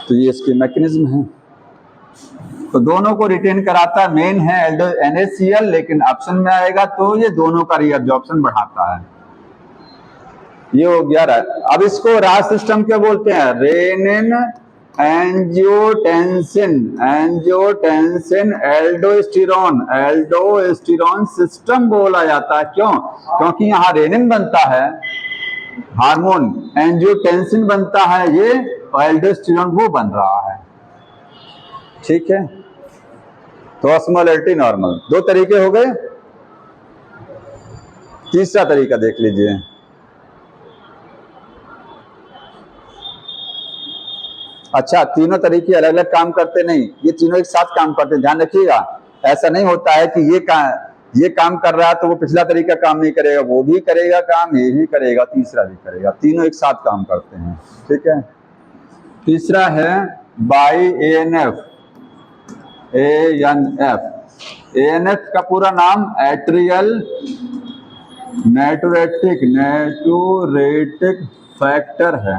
तो ये इसकी मैकेनिज्म है। तो दोनों को रिटेन कराता है, मेन है NaCl, लेकिन ऑप्शन में आएगा तो ये दोनों का रीअब्जॉर्प्शन बढ़ाता है। ये हो गया। अब इसको राज सिस्टम क्या बोलते हैं, renin angiotensin, angiotensin aldosterone, aldosterone system बोला जाता है। क्यों, क्योंकि यहाँ रेनिन बनता है, हार्मोन एंजियोटेंसिन बनता है ये, और एल्डोस्टेरोन वो बन रहा है। ठीक है, तो ऑस्मोलैरिटी नॉर्मल। दो तरीके हो गए। तीसरा तरीका देख लीजिए। अच्छा, तीनों तरीके अलग अलग काम करते नहीं, ये तीनों एक साथ काम करते हैं, ध्यान रखिएगा। ऐसा नहीं होता है कि ये काम कर रहा है तो वो पिछला तरीका काम नहीं करेगा, वो भी करेगा काम, ये भी करेगा, तीसरा भी करेगा, तीनों एक साथ काम करते हैं। ठीक है, तीसरा है बाई एएनएफ। एएनएफ का पूरा नाम एट्रियल नेटुरेटिक फैक्टर है।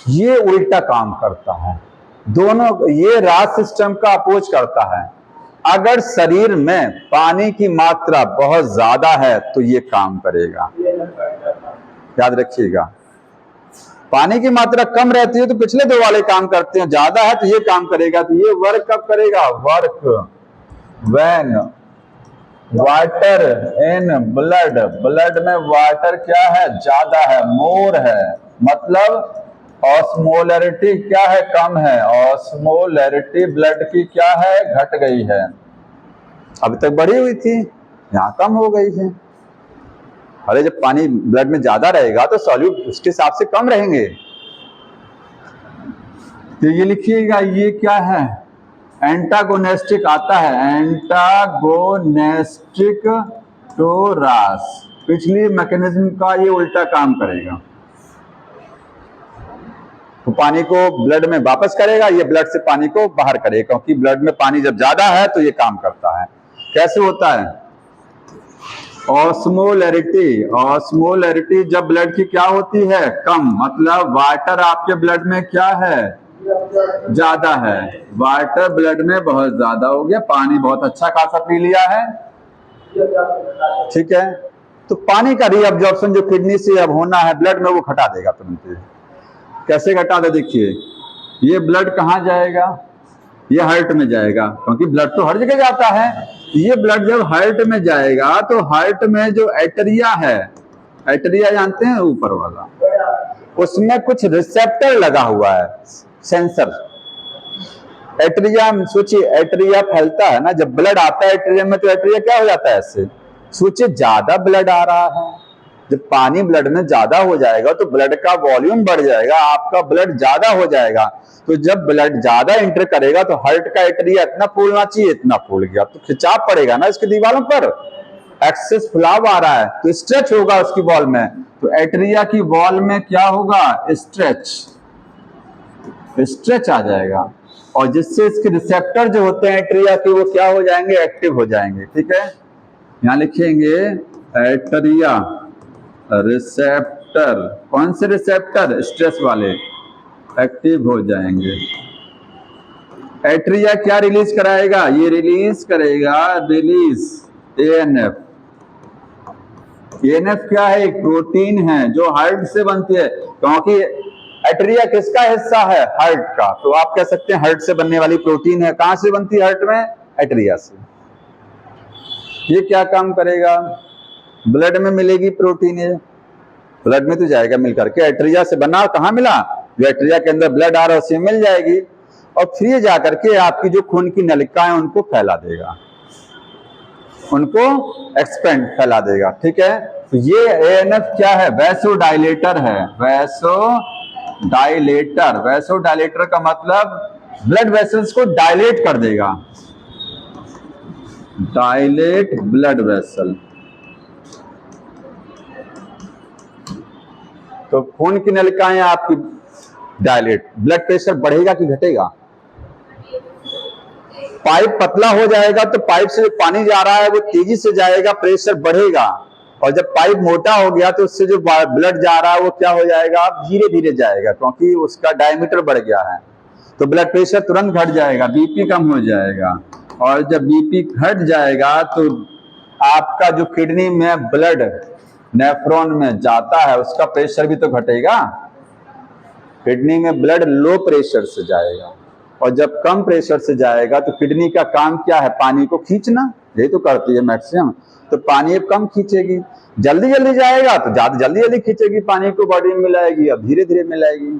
ये उल्टा काम करता है, दोनों ये राज सिस्टम का अपोज करता है। अगर शरीर में पानी की मात्रा बहुत ज्यादा है तो ये काम करेगा, याद रखिएगा। पानी की मात्रा कम रहती है तो पिछले दो वाले काम करते हैं, ज्यादा है तो ये काम करेगा। तो ये वर्क कब करेगा? Work when water in blood, blood में वाटर क्या है? ज्यादा है, मोर है, मतलब ऑस्मोलैरिटी क्या है? कम है। ऑस्मोलैरिटी ब्लड की क्या है? घट गई है। अभी तक बढ़ी हुई थी, यहां कम हो गई है। अरे जब पानी ब्लड में ज्यादा रहेगा तो सॉल्यूट उसके हिसाब से कम रहेंगे। तो ये लिखिएगा, ये क्या है? एंटागोनेस्टिक आता है, एंटागोनेस्टिक टू रास। पिछली मैकेनिज्म का ये उल्टा काम करेगा, तो पानी को ब्लड में वापस करेगा, ये ब्लड से पानी को बाहर करेगा, क्योंकि ब्लड में पानी जब ज्यादा है तो ये काम करता है। कैसे होता है? ऑस्मोलैरिटी जब ब्लड की क्या होती है? कम, मतलब वाटर आपके ब्लड में क्या है? ज्यादा है। वाटर ब्लड में बहुत ज्यादा हो गया, पानी बहुत अच्छा खासा पी लिया है। ठीक है, तो पानी का रीअब्जॉर्प्शन जो किडनी से अब होना है ब्लड में, वो घटा देगा तुरंत। कैसे घटा दे? देखिए, ये ब्लड कहाँ जाएगा? ये हार्ट में जाएगा, क्योंकि ब्लड तो हर जगह जाता है। ये ब्लड जब हार्ट में जाएगा तो हार्ट में जो एट्रिया है, एट्रिया जानते हैं ऊपर वाला, उसमें कुछ रिसेप्टर लगा हुआ है, सेंसर। एट्रिया, सोचिए एट्रिया फैलता है ना, जब ब्लड आता है एट्रिया में तो एट्रिया क्या हो जाता है? ऐसे सोचिए, ज्यादा ब्लड आ रहा है, जब पानी ब्लड में ज्यादा हो जाएगा तो ब्लड का वॉल्यूम बढ़ जाएगा, आपका ब्लड ज्यादा हो जाएगा। तो जब ब्लड ज्यादा एंटर करेगा तो हार्ट का एट्रिया इतना फूलना चाहिए, इतना फूल गया, तो खिंचाव पड़ेगा ना इसकी दीवारों पर, एक्सेस फुलाव आ रहा है तो स्ट्रेच होगा उसकी वॉल में। तो एट्रिया की वॉल में क्या होगा? स्ट्रेच आ जाएगा, और जिससे इसके रिसेप्टर जो होते हैं एट्रिया के, वो क्या हो जाएंगे? एक्टिव हो जाएंगे। ठीक है, यहां लिखेंगे एट्रिया रिसेप्टर। कौन से रिसेप्टर? स्ट्रेस वाले, एक्टिव हो जाएंगे। एट्रिया क्या रिलीज कराएगा? ये रिलीज करेगा एएनएफ। एएनएफ क्या है? एक प्रोटीन है जो हार्ट से बनती है, क्योंकि एट्रिया किसका हिस्सा है? हार्ट का। तो आप कह सकते हैं हार्ट से बनने वाली प्रोटीन है। कहां से बनती है? हार्ट में, एट्रिया से। ये क्या काम करेगा? ब्लड में मिलेगी प्रोटीन, है ब्लड में तो जाएगा मिल करके, एट्रिया से बना, कहां मिला? जो एट्रिया के अंदर ब्लड आ रहा है उससे मिल जाएगी, और फिर ये जाकर के आपकी जो खून की नलिकाएं उनको फैला देगा, उनको एक्सपेंड फैला देगा। ठीक है, तो ये एएनएफ क्या है? वैसोडाइलेटर है। वैसोडाइलेटर का मतलब ब्लड वेसल्स को डायलेट कर देगा, डायलेट ब्लड वेसल। तो खून की नलिकाएं आपकी डायलेट, ब्लड प्रेशर बढ़ेगा कि घटेगा? पाइप पतला हो जाएगा तो पाइप से जो पानी जा रहा है वो तेजी से जाएगा, प्रेशर बढ़ेगा। और जब पाइप मोटा हो गया तो उससे जो ब्लड जा रहा है वो क्या हो जाएगा? धीरे धीरे जाएगा, क्योंकि उसका डायमीटर बढ़ गया है। तो ब्लड प्रेशर तुरंत घट जाएगा, बीपी कम हो जाएगा। और जब बीपी घट जाएगा तो आपका जो किडनी में ब्लड नेफ्रॉन में जाता है उसका प्रेशर भी तो घटेगा। किडनी में ब्लड लो प्रेशर से जाएगा, और जब कम प्रेशर से जाएगा तो किडनी का काम क्या है? पानी को खींचना। यही तो करती है मैक्सिमम। तो पानी अब कम खींचेगी, जल्दी जल्दी जाएगा तो ज्यादा जल्दी जल्दी खींचेगी पानी को, बॉडी में मिलाएगी, अब धीरे धीरे मिलाएगी।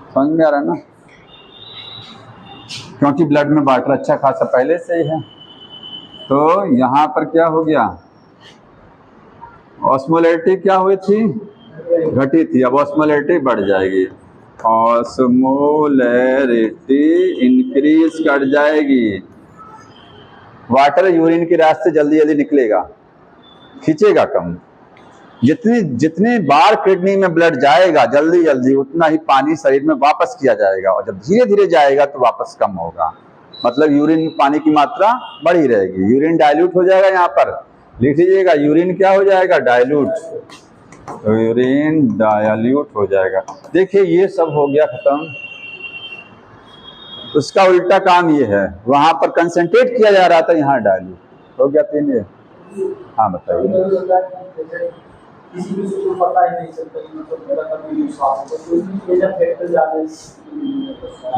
समझ में आ रहा है ना? क्योंकि ब्लड में वाटर अच्छा खासा पहले से ही है। तो यहाँ पर क्या हो गया, ऑस्मोलैरिटी क्या हुई थी, घटी थी, अब ऑस्मोलैरिटी बढ़ जाएगी, ऑस्मोलैरिटी इंक्रीज कर जाएगी। वाटर यूरिन के रास्ते जल्दी जल्दी निकलेगा, खींचेगा कम। जितनी बार किडनी में ब्लड जाएगा जल्दी जल्दी, उतना ही पानी शरीर में वापस किया जाएगा, और जब धीरे धीरे जाएगा तो वापस कम होगा। मतलब यूरिन में पानी की मात्रा बढ़ी रहेगी, यूरिन डाइल्यूट हो जाएगा। यहाँ पर लिख लीजिएगा, यूरिन क्या हो जाएगा, डाइल्यूट, यूरिन डाइल्यूट हो जाएगा। देखिए ये सब हो गया खत्म। उसका उल्टा काम ये है, वहां पर कंसंट्रेट किया जा रहा था, यहाँ डाइल्यूट हो गया। 3 ये। हाँ बताइए।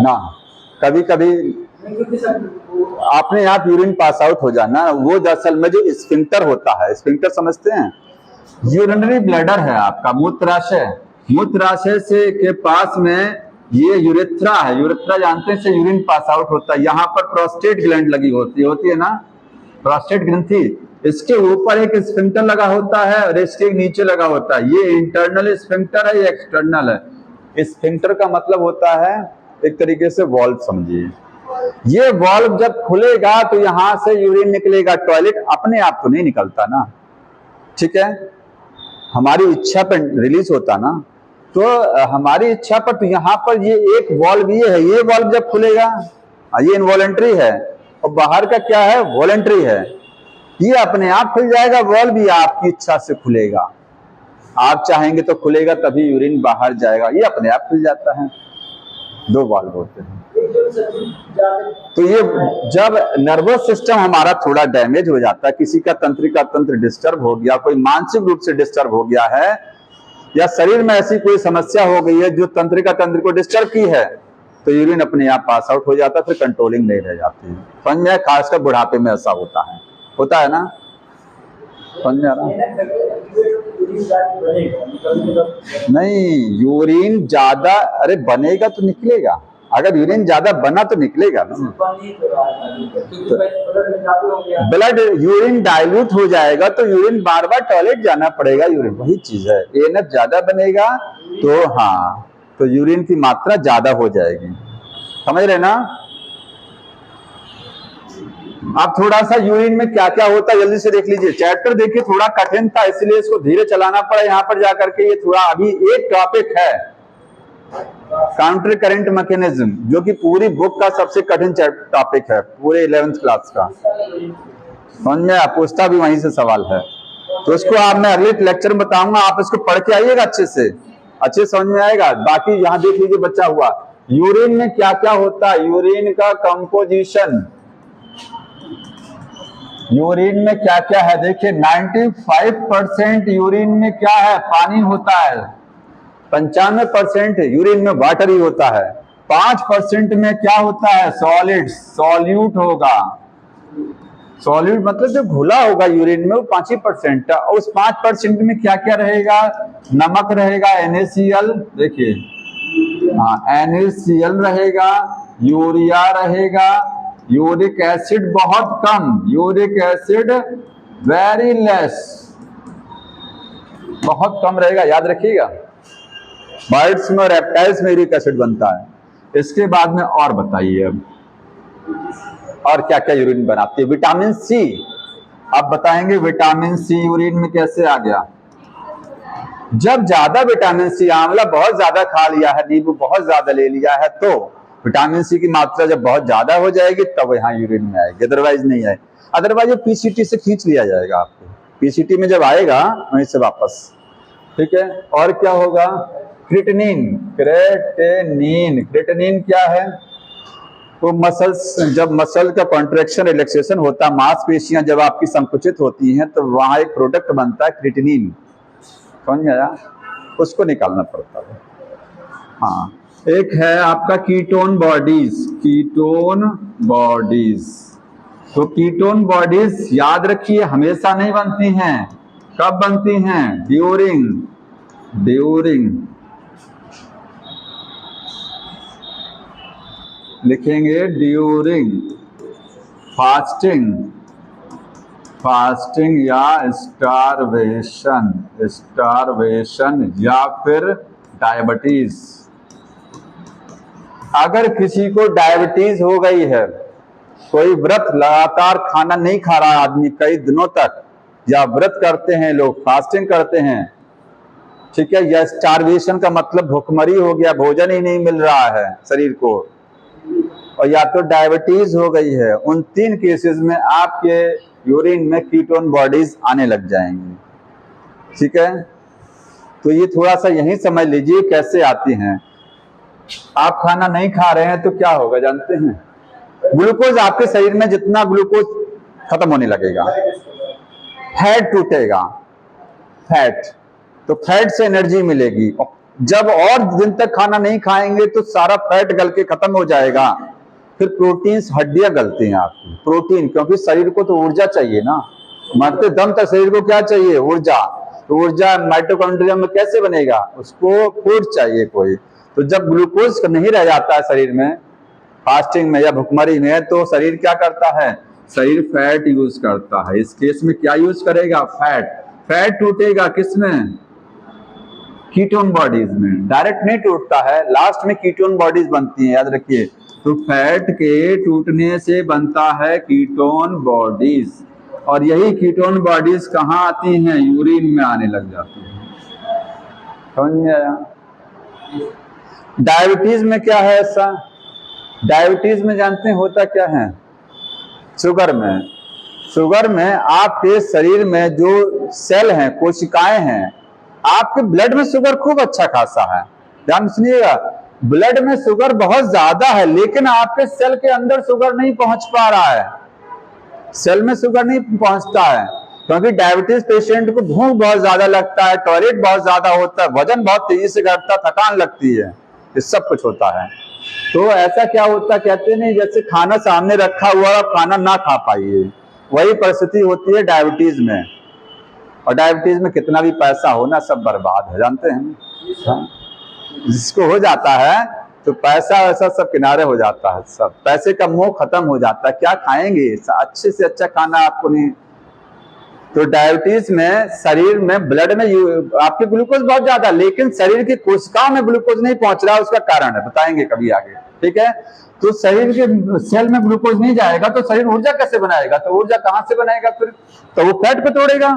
ना कभी कभी अपने आप यूरिन पास आउट हो जाना, वो दरअसल में जो स्फिंक्टर होता है, स्फिंक्टर समझते हैं, यूरिनरी ब्लैडर है आपका, मूत्राशय, मूत्राशय से के पास में ये यूरेथ्रा है, यूरेथ्रा जानते हैं, से यूरिन पास आउट होता है। यहाँ पर प्रोस्टेट ग्लैंड लगी होती है ना, प्रोस्टेट ग्रंथि, इसके ऊपर एक स्फिंक्टर लगा होता है और इसके नीचे लगा होता है। ये इंटरनल स्फिंक्टर है, ये एक्सटर्नल है। स्फिंक्टर का मतलब होता है एक तरीके से वॉल्व समझिए। ये वॉल्व जब खुलेगा तो यहां से यूरिन निकलेगा, टॉयलेट अपने आप तो नहीं निकलता ना, ठीक है, हमारी इच्छा पर रिलीज होता ना, तो हमारी इच्छा पर, तो यहाँ पर ये एक वॉल्व ये है, ये वॉल्व जब खुलेगा, ये इनवॉलेंट्री है, और बाहर का क्या है, वॉलेंट्री है, ये अपने आप खुल जाएगा। वॉल्व भी आपकी इच्छा से खुलेगा, आप चाहेंगे तो खुलेगा, तभी यूरिन बाहर जाएगा, ये अपने आप खुल जाता है। 2 वाल्व होते हैं। तो ये जब नर्वस सिस्टम हमारा थोड़ा डैमेज हो जाता है, किसी का तंत्रिका तंत्र डिस्टर्ब हो गया, कोई मानसिक रूप से डिस्टर्ब हो गया है, या शरीर में ऐसी कोई समस्या हो गई है जो तंत्रिका तंत्र को डिस्टर्ब की है, तो यूरिन अपने आप पास आउट हो जाता है, फिर कंट्रोलिंग नहीं रह जाती है। समझ में, खासकर बुढ़ापे में ऐसा होता है ना, समझ में आ रहा? नहीं, यूरिन ज्यादा, अरे बनेगा तो निकलेगा, अगर यूरिन ज्यादा बना तो निकलेगा ना, ब्लड यूरिन डाइल्यूट हो जाएगा, तो यूरिन बार बार टॉयलेट जाना पड़ेगा, यूरिन वही चीज है। एनएफ ज्यादा बनेगा तो हाँ, तो यूरिन की मात्रा ज्यादा हो जाएगी, समझ रहे ना? अब थोड़ा सा यूरिन में क्या क्या होता है जल्दी से देख लीजिए। चैप्टर देखिए थोड़ा कठिन था, इसलिए इसको धीरे चलाना पड़ा यहाँ पर जाकर के। ये थोड़ा अभी एक टॉपिक है काउंटर करंट मैकेनिज्म, जो कि पूरी बुक का सबसे कठिन टॉपिक है, पूरे 11th क्लास का। समझ में, पूछता भी वहीं से सवाल है, तो उसको आप मैं अगले लेक्चर में बताऊंगा, आप इसको पढ़ के आइएगा, अच्छे समझ में आएगा। बाकी यहाँ देख लीजिए बच्चा हुआ, यूरिन में क्या क्या होता है, यूरिन का कंपोजिशन, यूरिन में क्या क्या है देखिए। 95% यूरिन में क्या है, पानी होता है। 95% यूरिन में वाटर ही होता है। 5% में क्या होता है, सॉलिड्स, सॉल्यूट होगा। सॉल्यूट मतलब जो घुला होगा यूरिन में, वो 5%। और उस 5% में क्या क्या रहेगा, नमक रहेगा, NaCl, देखिए हाँ NaCl रहेगा, यूरिया रहेगा, यूरिक एसिड बहुत कम, यूरिक एसिड वेरी लेस, बहुत कम रहेगा, याद रखिएगा। बर्ड्स में और रेप्टाइल्स में यूरिक एसिड बनता है। इसके बाद में और बताइए अब और क्या क्या यूरिन बनाती है। विटामिन सी, अब बताएंगे विटामिन सी यूरिन में कैसे आ गया। जब ज्यादा विटामिन सी, आंवला बहुत ज्यादा खा लिया है, नींबू बहुत ज्यादा ले लिया है, तो विटामिन सी की मात्रा जब बहुत ज्यादा हो जाएगी तब यहाँ यूरिन में आएगी, अदरवाइज नहीं आए। अदरवाइज पीसीटी से खींच लिया जाएगा आपको, पीसीटी में जब आएगा वहीं से वापस, ठीक है। और क्या होगा, क्रिएटिनिन, क्रिएटिनिन, क्रिएटिनिन क्या है, तो मसल्स, जब मसल का कॉन्ट्रैक्शन रिलैक्सेशन होता है, मांसपेशियां जब आपकी संकुचित होती हैं, तो वहां एक प्रोडक्ट बनता है क्रिएटिनिन, समझ में आया, उसको निकालना पड़ता है। हाँ, एक है आपका कीटोन बॉडीज, कीटोन बॉडीज, तो कीटोन बॉडीज याद रखिए हमेशा नहीं बनती हैं। कब बनती हैं? ड्यूरिंग लिखेंगे ड्यूरिंग फास्टिंग या स्टारवेशन या फिर डायबिटीज। अगर किसी को डायबिटीज हो गई है, कोई व्रत लगातार खाना नहीं खा रहा आदमी कई दिनों तक, या व्रत करते हैं लोग, फास्टिंग करते हैं, ठीक है, या स्टारवेशन का मतलब भूखमरी हो गया, भोजन ही नहीं मिल रहा है शरीर को, और या तो डायबिटीज हो गई है, उन 3 केसेस में आपके यूरिन में कीटोन बॉडीज आने लग जाएंगी। ठीक है, तो ये थोड़ा सा यही समझ लीजिए कैसे आती हैं। आप खाना नहीं खा रहे हैं तो क्या होगा जानते हैं? ग्लूकोज आपके शरीर में जितना ग्लूकोज खत्म होने लगेगा, फैट टूटेगा, तो फैट से एनर्जी मिलेगी। जब और दिन तक खाना नहीं खाएंगे तो सारा फैट गल के खत्म हो जाएगा, फिर प्रोटीन्स हड्डियां गलती हैं आपकी, प्रोटीन, क्योंकि शरीर को तो ऊर्जा चाहिए ना, मरते दम तक शरीर को क्या चाहिए? ऊर्जा। तो ऊर्जा माइटोकॉन्ड्रिया में कैसे बनेगा? उसको फूड चाहिए कोई। तो जब ग्लूकोज नहीं रह जाता है शरीर में फास्टिंग में या भुखमरी में, तो शरीर क्या करता है? शरीर फैट यूज करता है। इस केस में क्या यूज करेगा? फैट टूटेगा किसमें? कीटोन बॉडीज में। डायरेक्ट नहीं टूटता है, लास्ट में कीटोन बॉडीज बनती हैं, याद रखिए। तो फैट के टूटने से बनता है कीटोन बॉडीज, और यही कीटोन बॉडीज कहाँ आती हैं? यूरिन में आने लग जाती है। समझ में आया? डायबिटीज में क्या है ऐसा? डायबिटीज में जानते हैं होता क्या है? शुगर में आपके शरीर में जो सेल हैं, कोशिकाएं हैं, आपके ब्लड में शुगर खूब अच्छा खासा है, ध्यान सुनिएगा, ब्लड में शुगर बहुत ज्यादा है, लेकिन आपके सेल के अंदर शुगर नहीं पहुंच पा रहा है, सेल में शुगर नहीं पहुंचता है, क्योंकि डायबिटीज पेशेंट को भूख बहुत ज्यादा लगता है, टॉयलेट बहुत ज्यादा होता है, वजन बहुत तेजी से घटता, थकान लगती है, ये सब कुछ होता है। तो ऐसा क्या होता, कहते नहीं जैसे खाना सामने रखा हुआ खाना ना खा पाइए, वही परिस्थिति होती है डायबिटीज में। और डायबिटीज में कितना भी पैसा हो ना, सब बर्बाद है, जानते हैं। हाँ? जिसको हो जाता है तो पैसा वैसा सब किनारे हो जाता है, सब पैसे का मोह खत्म हो जाता है। क्या खाएंगे? अच्छे से अच्छा खाना आपको नहीं। तो डायबिटीज में शरीर में ब्लड में आपके ग्लूकोज बहुत ज्यादा, लेकिन शरीर की कोशिकाओं में ग्लूकोज नहीं पहुंच रहा, उसका कारण है, बताएंगे कभी आगे। ठीक है, तो शरीर के सेल में ग्लूकोज नहीं जाएगा तो शरीर ऊर्जा कैसे बनाएगा? तो ऊर्जा कहां से बनाएगा फिर? तो वो फैट पे तोड़ेगा,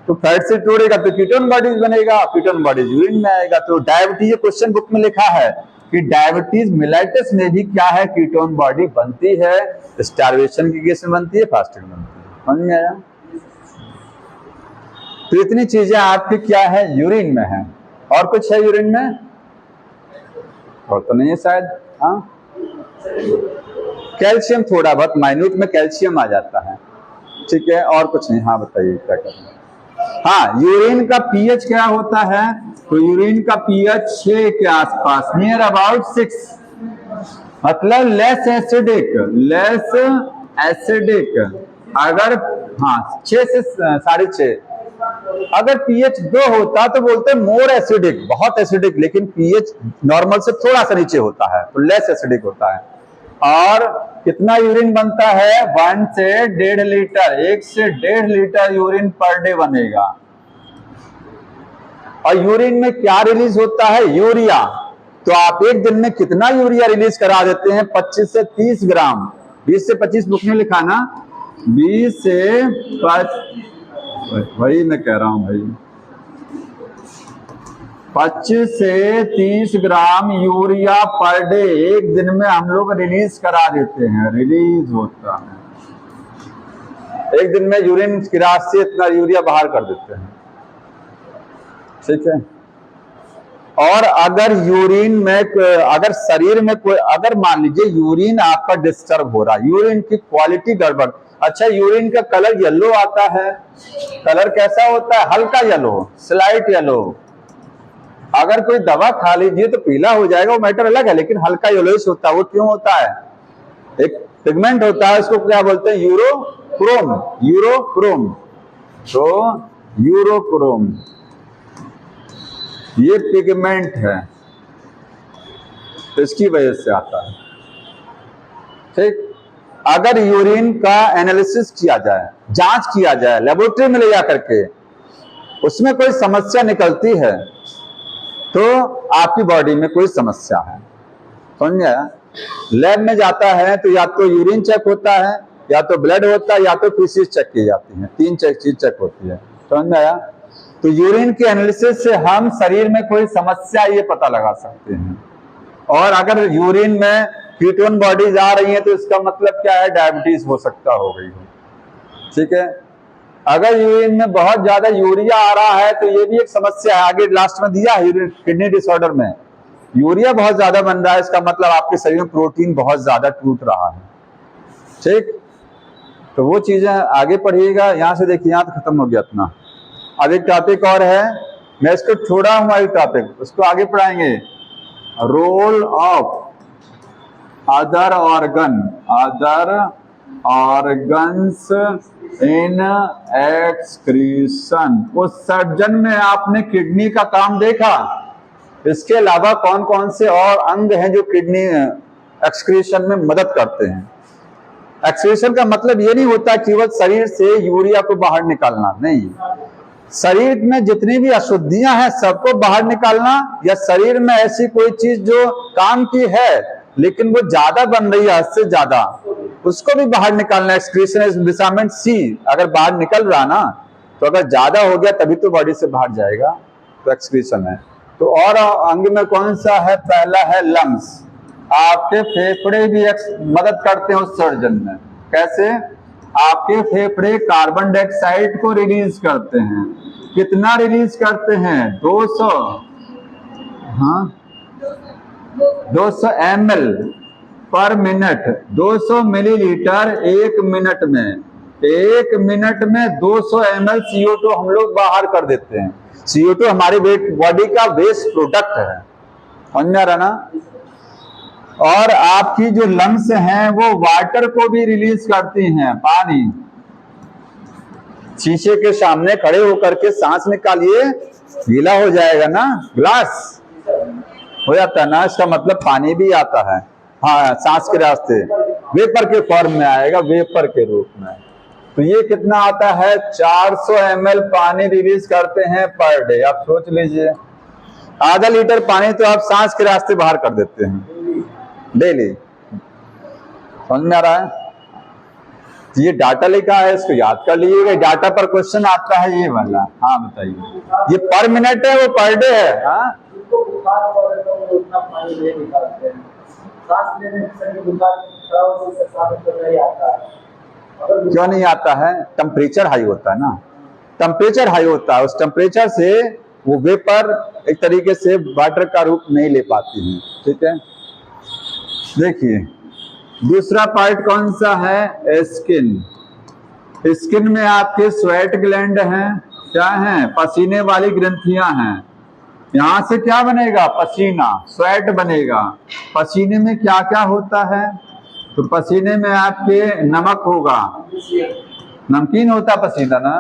तो फैट से तोड़ेगा तो कीटोन बॉडीज बनेगा, कीटोन बॉडीज यूरिन में आएगा। तो डायबिटीज, क्वेश्चन बुक में लिखा है कि डायबिटीज मिलाइटिस में भी क्या है? कीटोन बॉडी बनती है, स्टारवेशन की केस में बनती है, फास्टिंग में बनती है। समझ में आया? तो इतनी चीजें आपकी क्या है? यूरिन में है। और कुछ है यूरिन में? और तो नहीं है शायद। हाँ, कैल्शियम थोड़ा बहुत माइन्यूट में कैल्शियम आ जाता है, ठीक है, और कुछ नहीं। हाँ बताइए क्या करना है? हाँ, यूरिन का पीएच क्या होता है? तो यूरिन का पीएच 6 के आसपास, नियर अबाउट 6, मतलब लेस एसिडिक। अगर 6 से 6.5, अगर पीएच 2 होता तो बोलते मोर एसिडिक, बहुत एसिडिक, लेकिन पीएच नॉर्मल से थोड़ा सा नीचे होता है तो लेस एसिडिक होता है। और कितना यूरिन बनता है? 1 से 1.5 लीटर, 1 से 1.5 लीटर यूरिन पर डे बनेगा। और यूरिन में क्या रिलीज होता है? यूरिया। तो आप एक दिन में कितना यूरिया रिलीज करा देते हैं? 25 से 30 ग्राम। 20 से 25 बुक में लिखा ना, 20 से 5, वही मैं कह रहा हूं भाई, 25 से 30 ग्राम यूरिया पर डे एक दिन में हम लोग रिलीज करा देते हैं, रिलीज होता है। एक दिन में यूरिन की राशि से इतना यूरिया बाहर कर देते हैं, ठीक है। और अगर यूरिन में, अगर शरीर में कोई, अगर मान लीजिए यूरिन आपका डिस्टर्ब हो रहा है, यूरिन की क्वालिटी गड़बड़, अच्छा यूरिन का कलर येलो आता है, कलर कैसा होता है? हल्का येलो, स्लाइट येलो। अगर कोई दवा खा लीजिए तो पीला हो जाएगा, वो मैटर अलग है, लेकिन हल्का येलोइश होता है। वो क्यों होता है? एक पिगमेंट होता है, उसको क्या बोलते हैं? यूरोक्रोम। यूरोक्रोम, तो यूरोक्रोम ये पिगमेंट है, तो इसकी वजह से आता है। ठीक, अगर यूरिन का एनालिसिस किया जाए, जांच किया जाए लेबोरेटरी में ले जा करके, उसमें कोई समस्या निकलती है तो आपकी बॉडी में कोई समस्या है, समझे? लैब में जाता है तो या तो यूरिन चेक होता है, या तो ब्लड होता है, या तो फीसिस चेक की जाती है, 3 चीज चेक होती है, समझ में आया? तो यूरिन के एनालिसिस से हम शरीर में कोई समस्या ये पता लगा सकते हैं। और अगर यूरिन में कीटोन बॉडीज आ रही है तो इसका मतलब क्या है? डायबिटीज हो सकता हो गई हो, ठीक है? अगर यूरिन में बहुत ज्यादा यूरिया आ रहा है तो ये भी एक समस्या है, आगे लास्ट में दिया है किडनी डिसऑर्डर में यूरिया बहुत ज्यादा बन रहा है, इसका मतलब आपके शरीर में प्रोटीन बहुत ज्यादा टूट रहा है, ठीक? तो वो चीजें आगे पढ़िएगा। यहां से देखिए, यहां तो खत्म हो गया अपना। अब एक टॉपिक और है, मैं इसको छोड़ा हूं, एक टॉपिक उसको आगे पढ़ाएंगे। Role of other organs in excretion. उस सर्जन में आपने किडनी का काम देखा, इसके अलावा कौन कौन से और अंग हैं जो किडनी एक्सक्रीशन में मदद करते हैं? एक्सक्रीशन का मतलब ये नहीं होता केवल शरीर से यूरिया को बाहर निकालना, नहीं, शरीर में जितनी भी अशुद्धियां हैं सबको बाहर निकालना, या शरीर में ऐसी कोई चीज जो काम की है लेकिन वो ज्यादा बन रही है, हद से ज्यादा, उसको भी बाहर निकालना। एक्सक्रीशन विटामिन सी अगर बाहर निकल रहा ना, तो अगर ज्यादा हो गया तभी तो बॉडी से बाहर जाएगा, तो एक्सक्रीशन है। तो और अंग में कौन सा है? पहला है लंग्स। आपके फेफड़े भी मदद करते हैं उस सर्जन में। कैसे? आपके फेफड़े कार्बन डाइऑक्साइड को रिलीज करते हैं। कितना रिलीज करते हैं? 200, हाँ 200 ml पर मिनट, 200 मिलीलीटर 1 मिनट में। 1 मिनट में 200 ml CO2 हम लोग बाहर कर देते हैं। CO2 हमारे बॉडी का वेस्ट प्रोडक्ट है, समझ में आ रहा ना? और आपकी जो लंग्स हैं वो वाटर को भी रिलीज करती हैं, पानी। शीशे के सामने खड़े होकर के सांस निकालिए, गीला हो जाएगा ना, ग्लास हो जाता है ना, इसका मतलब पानी भी आता है, हाँ, सांस के रास्ते, वेपर के फॉर्म में आएगा, वेपर के रूप में। तो ये कितना आता है? 400 ml पानी रिलीज करते हैं पर डे। आप सोच लीजिए, आधा लीटर पानी तो आप सांस के रास्ते बाहर कर देते हैं डेली, समझ में आ रहा है? ये डाटा लिखा है, इसको याद कर लीजिएगा। डाटा पर क्वेश्चन आता है ये वाला। हाँ बताइए, ये पर मिनट है, वो पर डे है? हाँ, क्यों नहीं आता है? टेम्परेचर हाई होता है ना, टेम्परेचर हाई होता है, उस टेम्परेचर से वो वेपर एक तरीके से वाटर का रूप नहीं ले पाती है, ठीक है? देखिए दूसरा पार्ट कौन सा है? स्किन। स्किन में आपके स्वेट ग्लैंड हैं, क्या हैं? पसीने वाली ग्रंथियां हैं। यहां से क्या बनेगा? पसीना, स्वेट बनेगा। पसीने में क्या क्या होता है? तो पसीने में आपके नमक होगा, नमकीन होता पसीना ना,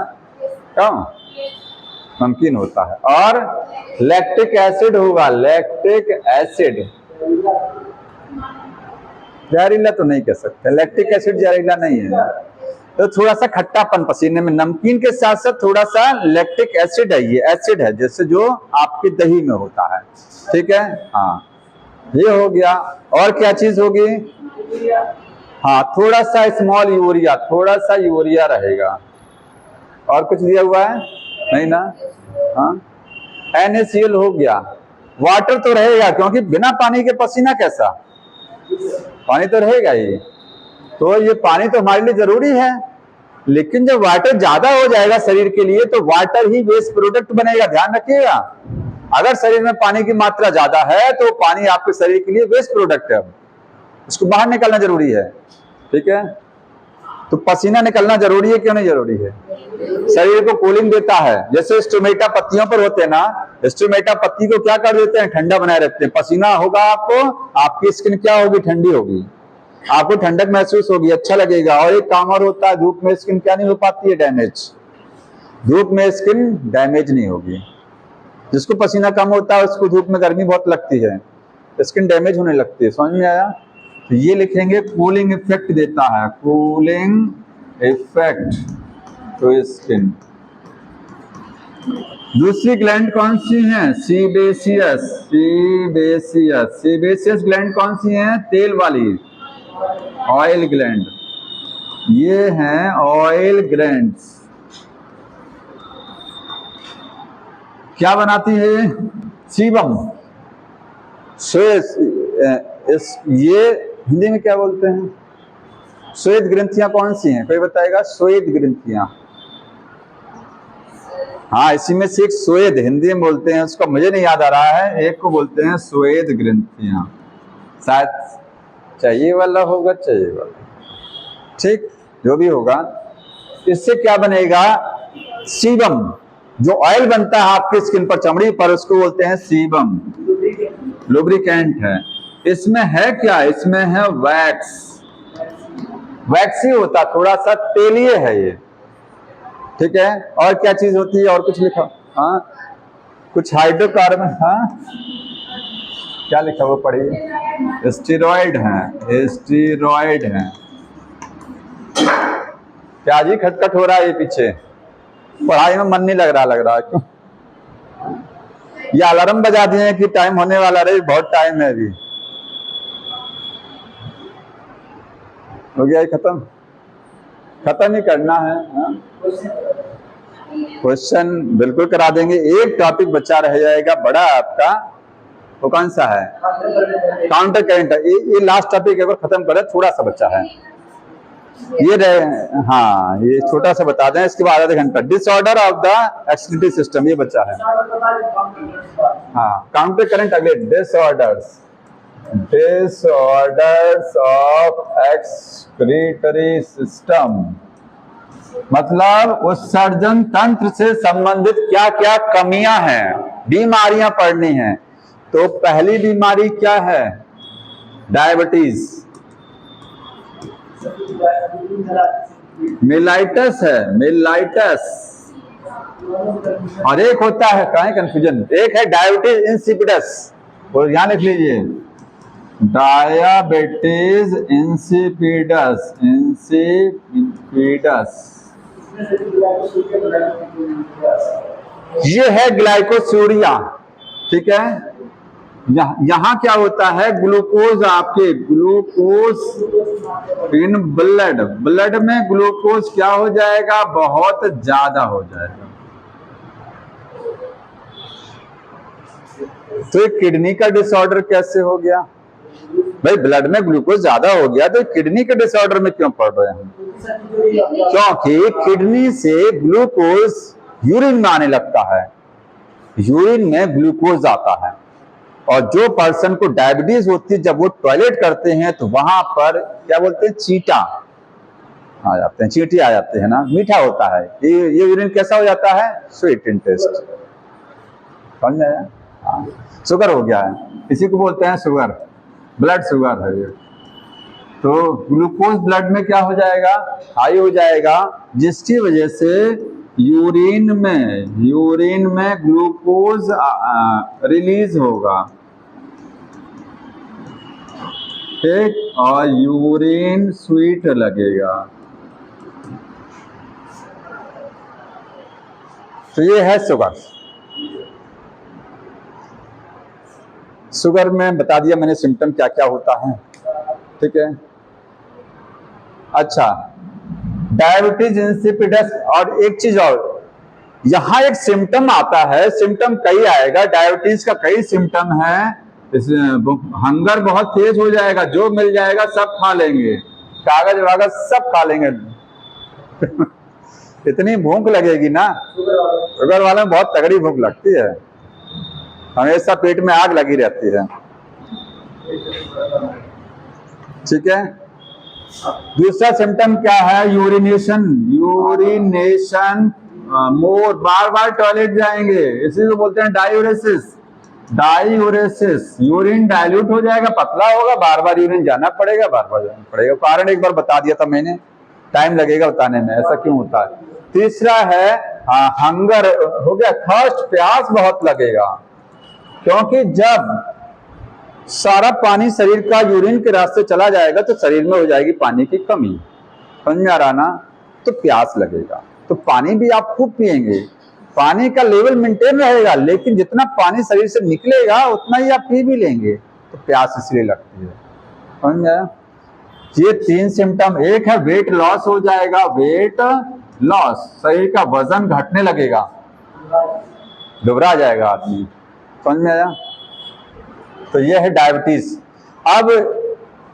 क्यों? नमकीन होता है। और लैक्टिक एसिड होगा, लैक्टिक एसिड। जहरीला तो नहीं कह सकते, लैक्टिक एसिड जहरीला नहीं है, तो थोड़ा सा खट्टापन पसीने में, नमकीन के साथ साथ थोड़ा सा लैक्टिक एसिड है, ये एसिड है जैसे जो आपके दही में होता है, ठीक है? हाँ, ये हो गया। और क्या चीज होगी? हाँ, थोड़ा सा स्मॉल यूरिया, थोड़ा सा यूरिया रहेगा। और कुछ दिया हुआ है? नहीं ना? हाँ, NaCl हो गया। वाटर तो रहेगा, क्योंकि बिना पानी के पसीना कैसा? पानी तो रहेगा ही। तो ये पानी तो हमारे लिए जरूरी है, लेकिन जब वाटर ज्यादा हो जाएगा शरीर के लिए तो वाटर ही वेस्ट प्रोडक्ट बनेगा, ध्यान रखिएगा। अगर शरीर में पानी की मात्रा ज्यादा है तो पानी आपके शरीर के लिए वेस्ट प्रोडक्ट है, उसको बाहर निकालना जरूरी है, ठीक है? तो पसीना निकलना जरूरी है, क्यों नहीं जरूरी है? शरीर को कूलिंग देता है। जैसे स्टोमेटा पत्तियों पर होते हैं ना, स्टोमेटा पत्ती को क्या कर देते हैं? ठंडा बनाए रखते हैं। पसीना होगा आपको, आपकी स्किन क्या होगी? ठंडी होगी। आपको ठंडक महसूस होगी, अच्छा लगेगा। और एक काम और होता है, धूप में स्किन क्या नहीं हो पाती है, डैमेज। धूप में स्किन डैमेज नहीं होगी। जिसको पसीना कम होता है उसको धूप में गर्मी बहुत लगती है, स्किन डैमेज होने लगती है। समझ में आया? तो ये लिखेंगे कूलिंग इफेक्ट देता है, कूलिंग इफेक्ट टू स्किन। दूसरी ग्लैंड कौन सी है? सीबेसियस। सीबेसियस, सीबेसियस ग्लैंड कौन सी है? तेल वाली, ऑयल ग्लैंड। ये हैं ऑयल ग्लैंड्स। क्या बनाती है? सीबम। ये हिंदी में क्या बोलते हैं? श्वेत ग्रंथियां कौन सी हैं? कोई बताएगा? श्वेत ग्रंथियां। हाँ, इसी में से एक श्वेत हिंदी में बोलते हैं, उसका मुझे नहीं याद आ रहा है, एक को बोलते हैं श्वेत ग्रंथियां। शायद चाहिए वाला होगा, चाहिए वाला, ठीक, जो भी होगा। इससे क्या बनेगा? सीबम। जो ऑयल बनता है आपकी स्किन पर, चमड़ी पर, उसको बोलते हैं सीबम, लुब्रिकेंट है। इसमें है क्या? इसमें है वैक्स। वैक्स ही होता, थोड़ा सा तेलीय है ये, ठीक है। और क्या चीज होती है? और कुछ लिखा? हाँ, कुछ हाइड्रोकार्बन। हाँ, क्या लिखा वो पढ़िए। स्टेरॉइड है, स्टेरॉइड है। क्या जी खटखट हो रहा है ये पीछे? पढ़ाई में मन नहीं लग रहा क्यों? ये अलार्म बजा दिए कि टाइम होने वाला रहे, बहुत टाइम है अभी। हो गया, खत्म? खत्म ही करना है। क्वेश्चन बिल्कुल करा देंगे। एक टॉपिक बचा रह जाएगा बड़ा आपका, वो कौन सा है? Counter current. ये लास्ट टॉपिक एक बार खत्म करें, थोड़ा सा बचा है ये रहे। हाँ, ये छोटा सा बता दें, इसके बाद आधा घंटा। Disorder of the excretory system, ये बचा है। हाँ, काउंटर करंट अगले। Disorders, disorders of excretory system मतलब उत्सर्जन तंत्र से संबंधित क्या क्या कमियां हैं, बीमारियां पड़नी हैं। तो पहली बीमारी क्या है? डायबिटीज, मेलाइटस है, मेलाइटस। और एक होता है, कहाँ है कंफ्यूजन, एक है डायबिटीज इंसिपिडस, और यहां लिख लीजिए डायबिटीज इंसिपिडस, इंसिपिडस। ये है ग्लाइकोसूरिया, ठीक है। यहां क्या होता है? ग्लूकोज, आपके ग्लूकोज इन ब्लड, ब्लड में ग्लूकोज क्या हो जाएगा? बहुत ज्यादा हो जाएगा। तो ये किडनी का डिसऑर्डर कैसे हो गया? भाई ब्लड में ग्लूकोज ज्यादा हो गया तो किडनी के डिसऑर्डर में क्यों पड़ रहे हैं? क्योंकि किडनी से ग्लूकोज यूरिन में आने लगता है, यूरिन में ग्लूकोज आता है। और जो पर्सन को डायबिटीज होती है, जब वो टॉयलेट करते हैं तो वहां पर क्या बोलते हैं? चींटा आ जाते हैं, चींटी आ जाते हैं ना, मीठा होता है। ये यूरिन कैसा हो जाता है? Sweet in taste. समझ में आया? हाँ, शुगर हो गया है, इसी को बोलते हैं शुगर, ब्लड शुगर है ये। तो ग्लूकोज ब्लड में क्या हो जाएगा? हाई हो जाएगा, जिसकी वजह से यूरिन में ग्लूकोज रिलीज होगा, ठीक, और यूरिन स्वीट लगेगा। तो ये है शुगर। शुगर में बता दिया मैंने सिम्टम क्या क्या होता है, ठीक है। अच्छा, डायबिटीज इंसिपिडस। और एक चीज और, यहां एक सिम्टम आता है, सिम्टम कई आएगा, डायबिटीज का कई सिम्टम है। हंगर बहुत तेज हो जाएगा, जो मिल जाएगा सब खा लेंगे, कागज वागज सब खा लेंगे इतनी भूख लगेगी ना, शुगर वाले में बहुत तगड़ी भूख लगती है, हमेशा पेट में आग लगी रहती है, ठीक है। दूसरा सिम्टम क्या है? यूरिनेशन, यूरिनेशन मोर, बार बार टॉयलेट जाएंगे, इसी को बोलते हैं डायूरेसिस। डाईयूरेसिस, यूरिन डाइल्यूट हो जाएगा, पतला होगा, बार बार यूरिन जाना पड़ेगा, बार बार जाना पड़ेगा। कारण एक बार बता दिया था मैंने, टाइम लगेगा बताने में, ऐसा क्यों होता है। तीसरा है हंगर हो गया, थर्स्ट, प्यास बहुत लगेगा, क्योंकि जब सारा पानी शरीर का यूरिन के रास्ते चला जाएगा तो शरीर में हो जाएगी पानी की कमी, समझ में आ रहा ना। तो प्यास लगेगा, तो पानी भी आप खूब पिएंगे, पानी का लेवल मेंटेन रहेगा, लेकिन जितना पानी शरीर से निकलेगा उतना ही आप पी भी लेंगे, तो प्यास इसलिए लगती है, समझ में आया। ये 3 सिम्टम। एक है वेट लॉस हो जाएगा, वेट लॉस, शरीर का वजन घटने लगेगा, दुबरा जाएगा आदमी, समझ में आया। तो ये है डायबिटीज। अब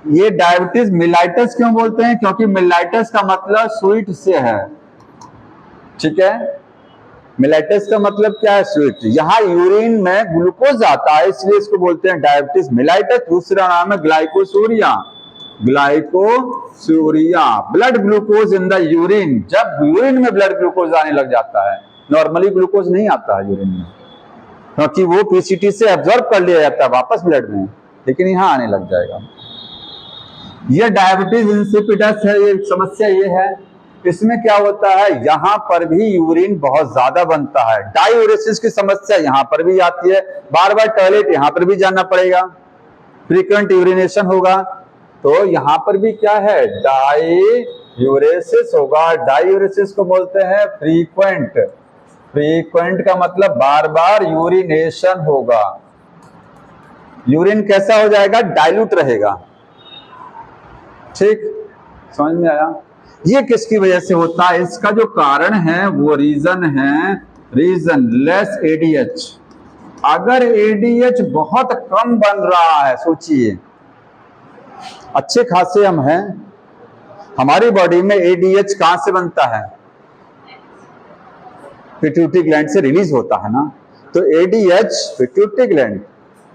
ये डायबिटीज मिलाइटस क्यों बोलते हैं, क्योंकि मिलाइटस का मतलब स्वीट से है, ठीक है। मिलाइटस का मतलब क्या है, स्वीट। यहाँ यूरिन में ग्लूकोज आता है, इसलिए इसको बोलते हैं डायबिटीज मिलाइटस। दूसरा नाम है glycosuria, glycosuria, blood glucose in the urine. जब यूरिन में ब्लड ग्लूकोज आने लग जाता है, नॉर्मली ग्लूकोज नहीं आता है यूरिन में, क्योंकि वो पीसीटी से एब्जॉर्ब कर लिया जाता है वापस ब्लड में, लेकिन यहाँ आने लग जाएगा। ये डायबिटीज इंसिपिडस है, ये समस्या ये है। इसमें क्या होता है, यहाँ पर भी यूरिन बहुत ज्यादा बनता है, डाईयूरेसिस की समस्या यहाँ पर भी आती है, बार बार टॉयलेट यहाँ पर भी जाना पड़ेगा, फ्रीक्वेंट यूरिनेशन होगा, तो यहाँ पर भी क्या है, डाईयूरेसिस होगा। डाईयूरेसिस को बोलते हैं फ्रीक्वेंट, फ्रीक्वेंट का मतलब बार बार यूरिनेशन होगा। यूरिन कैसा हो जाएगा, डाइल्यूट रहेगा, ठीक, समझ में आया। ये किसकी वजह से होता है, इसका जो कारण है वो रीजन है, रीजन लेस एडीएच। अगर एडीएच बहुत कम बन रहा है, सोचिए अच्छे खासे हम हैं, हमारी बॉडी में एडीएच कहां से बनता है, पिट्यूटरी ग्लैंड से रिलीज होता है ना। तो ADH pituitary gland,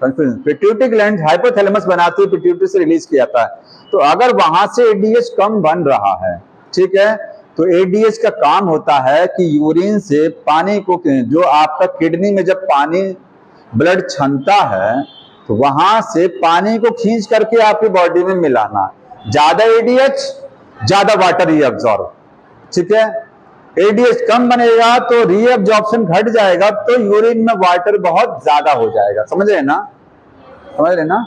pituitary gland hypothalamus बनाती है, पिट्यूटरी से रिलीज किया जाता है। तो अगर वहां से एडीएच कम बन रहा है, ठीक है, तो एडीएच का काम होता है कि यूरिन से पानी को, जो आपका किडनी में जब पानी ब्लड छनता है तो वहां से पानी को खींच करके आपकी बॉडी में मिलाना। ज्यादा एडीएच ज्यादा वाटर रीअब्जॉर्ब, ठीक है। एडीएच कम बनेगा तो रीअब्जॉर्प्शन घट जाएगा, तो यूरिन में वाटर बहुत ज्यादा हो जाएगा, समझ रहे ना, समझ रहे ना।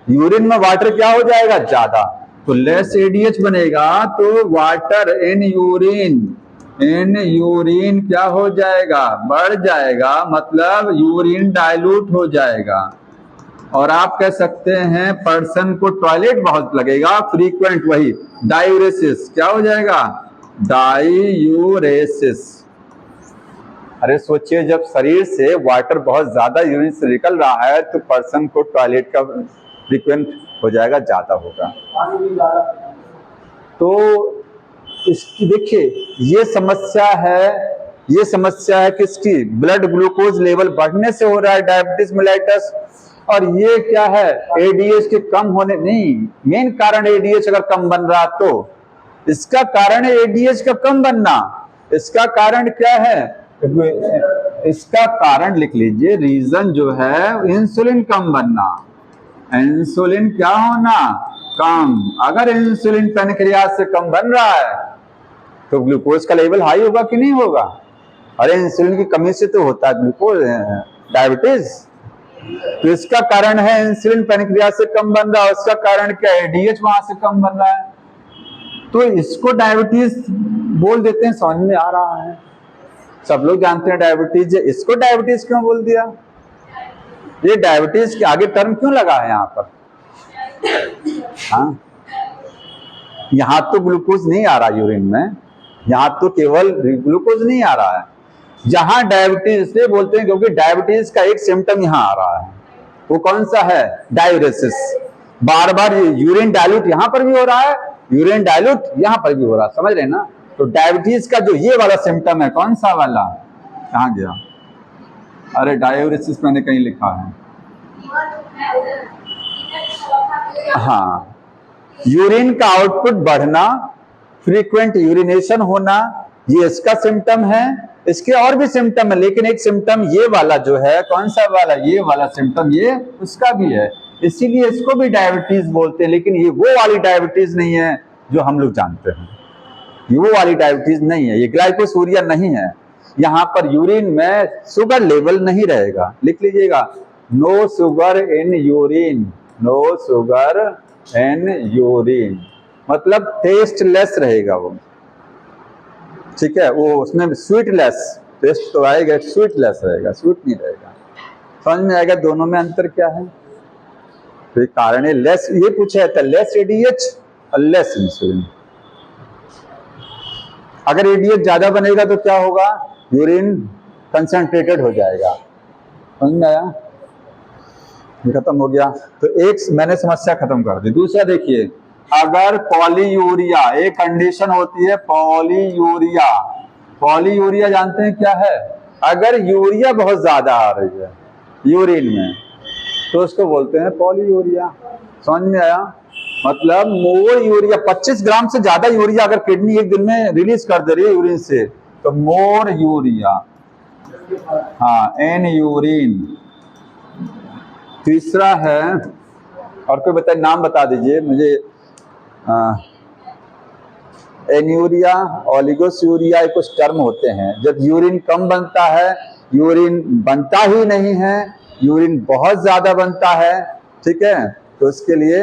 यूरिन में वाटर क्या हो जाएगा, ज्यादा, तो लेस एडीएच बनेगा, तो वाटर इन यूरिन क्या हो जाएगा, बढ़ जाएगा, मतलब यूरिन डाइल्यूट हो जाएगा। और आप कह सकते हैं पर्सन को टॉयलेट बहुत लगेगा, फ्रीक्वेंट, वही डायूरेसिस, क्या हो जाएगा, डायूरेसिस। अरे सोचिए, जब शरीर से वाटर बहुत ज्यादा यूरिन से निकल रहा है तो पर्सन को टॉयलेट का फ्रीक्वेंट हो जाएगा, ज्यादा होगा। तो इसकी देखिए, ये समस्या है किसकी, ब्लड ग्लूकोज लेवल बढ़ने से हो रहा है डायबिटीज मेलाइटस। और ये क्या है, एडीएच के कम होने, नहीं, मेन कारण एडीएच अगर कम बन रहा तो इसका कारण है एडीएच का कम बनना। इसका कारण क्या है, इसका कारण लिख लीजिए, रीजन जो है इंसुलिन कम बनना, इंसुलिन क्या होना, कम। अगर इंसुलिन पैनक्रियाज से कम बन रहा है तो ग्लूकोज का लेवल हाई होगा कि नहीं होगा। अरे इंसुलिन की कमी से तो होता है ग्लूकोज डायबिटीज। तो इसका कारण है इंसुलिन पैनक्रियाज से कम बन रहा है, उसका कारण क्या है, डीएच वहां से कम बन रहा है, तो इसको डायबिटीज बोल देते हैं। समझ में आ रहा है, सब लोग जानते हैं डायबिटीज, इसको डायबिटीज क्यों बोल दिया, ये डायबिटीज के आगे टर्म क्यों लगा है यहाँ पर। हाँ, यहाँ तो ग्लूकोज नहीं आ रहा यूरिन में, यहाँ तो केवल ग्लूकोज नहीं आ रहा है। जहां डायबिटीज इसलिए बोलते हैं क्योंकि डायबिटीज का एक सिम्टम यहाँ आ रहा है, वो कौन सा है, डायूरेसिस। बार बार यूरिन डाइल्यूट यहाँ पर भी हो रहा है, यूरिन डाइल्यूट यहाँ पर भी हो रहा है, समझ रहे ना। तो डायबिटीज का जो ये वाला सिम्टम है, कौन सा वाला, कहाँ गया, अरे डायूरेसिस मैंने कहीं लिखा है, हाँ, यूरिन का आउटपुट बढ़ना, फ्रीक्वेंट यूरिनेशन होना, ये इसका सिम्टम है। इसके और भी सिम्टम है, लेकिन एक सिम्टम ये वाला जो है, कौन सा वाला, ये वाला सिम्टम, ये उसका भी है, इसीलिए इसको भी डायबिटीज बोलते हैं। लेकिन ये वो वाली डायबिटीज नहीं है जो हम लोग जानते हैं, ये वो वाली डायबिटीज नहीं है, ये ग्लाइकोसूरिया नहीं है। यहाँ पर यूरिन में शुगर लेवल नहीं रहेगा, लिख लीजिएगा, no sugar in urine, no sugar in urine, मतलब टेस्टलेस रहेगा वो, ठीक है, वो उसमें स्वीटलेस, टेस्ट तो आएगा, स्वीटलेस रहेगा, स्वीट नहीं रहेगा। समझ में आएगा दोनों में अंतर क्या है? तो कारण है लेस, ये पूछा जाता है लेस एडीएच और लेस इंसुलिन। अगर एडीएच ज्यादा बनेगा तो क्या होगा, यूरिन कंसंट्रेटेड हो जाएगा। समझ में आया? ये खत्म हो गया, तो एक मैंने समस्या खत्म कर दी। दूसरा देखिए, अगर पॉलीयूरिया, एक कंडीशन होती है पॉलीयूरिया, पॉलीयूरिया जानते हैं क्या है? अगर यूरिया बहुत ज्यादा आ रही है यूरिन में तो उसको बोलते हैं पॉलीयूरिया। समझ में आया? मतलब मोर यूरिया, 25 ग्राम से ज्यादा यूरिया अगर किडनी एक दिन में रिलीज कर दे रही है यूरिन से, तो मोर यूरिया, हाँ, एन यूरिन। तीसरा है, और कोई बताए, नाम बता दीजिए मुझे, एन्यूरिया, ओलिगोस्यूरिया, कुछ टर्म होते हैं। जब यूरिन कम बनता है, यूरिन बनता ही नहीं है, यूरिन बहुत ज्यादा बनता है, ठीक है, तो उसके लिए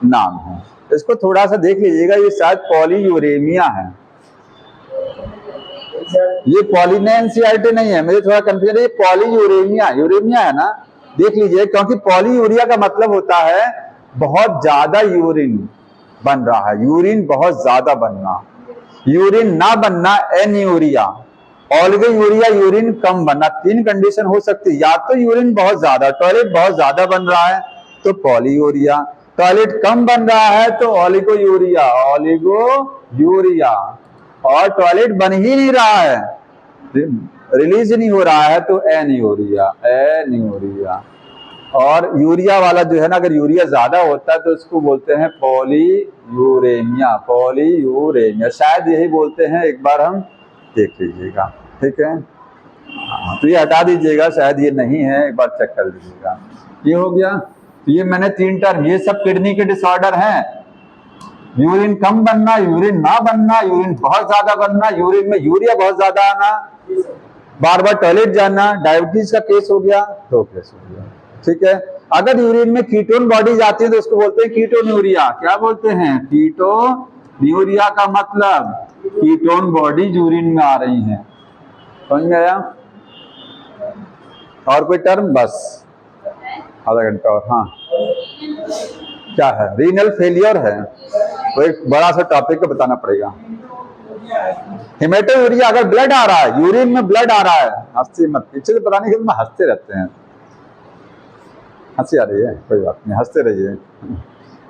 नाम है। इसको थोड़ा सा देख लीजिएगा, ये शायद पॉलीयूरेमिया है, ये पॉलीनेंसियालिटी नहीं है, मुझे थोड़ा कंफ्यूजन है, ये पॉलीयूरेमिया, यूरेमिया है ना, देख लीजिए, क्योंकि पॉलीयूरिया का मतलब होता है बहुत ज्यादा यूरिन बन रहा है, यूरिन बहुत ज्यादा बनना, यूरिन ना बनना एन्यूरिया, ओलिगोयूरिया यूरिन कम बनना। तीन कंडीशन हो सकती है, या तो यूरिन बहुत ज्यादा, टॉयलेट बहुत ज्यादा बन रहा है तो पॉलीयूरिया, टॉयलेट कम बन रहा है तो ओलिगोयूरिया, ओलिगोयूरिया, और टॉयलेट बन ही नहीं रहा है, रिलीज नहीं हो रहा है तो एन्यूरिया, एन्यूरिया। और यूरिया वाला जो है ना, अगर यूरिया ज्यादा होता है तो उसको बोलते हैं पॉलीयूरेमिया, पॉलीयूरेमिया, शायद यही बोलते हैं, एक बार हम देख लीजिएगा, ठीक है, तो ये हटा दीजिएगा, शायद ये नहीं है, एक बार चेक कर लीजिएगा। ये हो गया, तो ये मैंने तीन टर्म, ये सब किडनी के डिसऑर्डर हैं, यूरिन कम बनना, यूरिन ना बनना, यूरिन बहुत ज्यादा बनना, यूरिन में यूरिया बहुत ज्यादा आना, बार बार टॉयलेट जाना, डायबिटीज का केस हो गया, दो केस हो गया, ठीक है। अगर यूरिन में कीटोन बॉडी जाती है तो उसको बोलते हैं कीटोन्यूरिया। क्या बोलते हैं? कीटोन्यूरिया का मतलब कीटोन बॉडी यूरिन में आ रही है। समझ में आया? और कोई टर्म? बस आधा घंटा और, हाँ, क्या है? रीनल फेलियर है, तो एक बड़ा सा टॉपिक को बताना पड़ेगा। हेमेटोयूरिया, अगर ब्लड आ रहा है, यूरिन में ब्लड आ रहा है, हंसते मत, पीछे से पता नहीं क्यों हंसते रहते हैं, हंसी आ रही है, कोई बात नहीं, हंसते रहिए।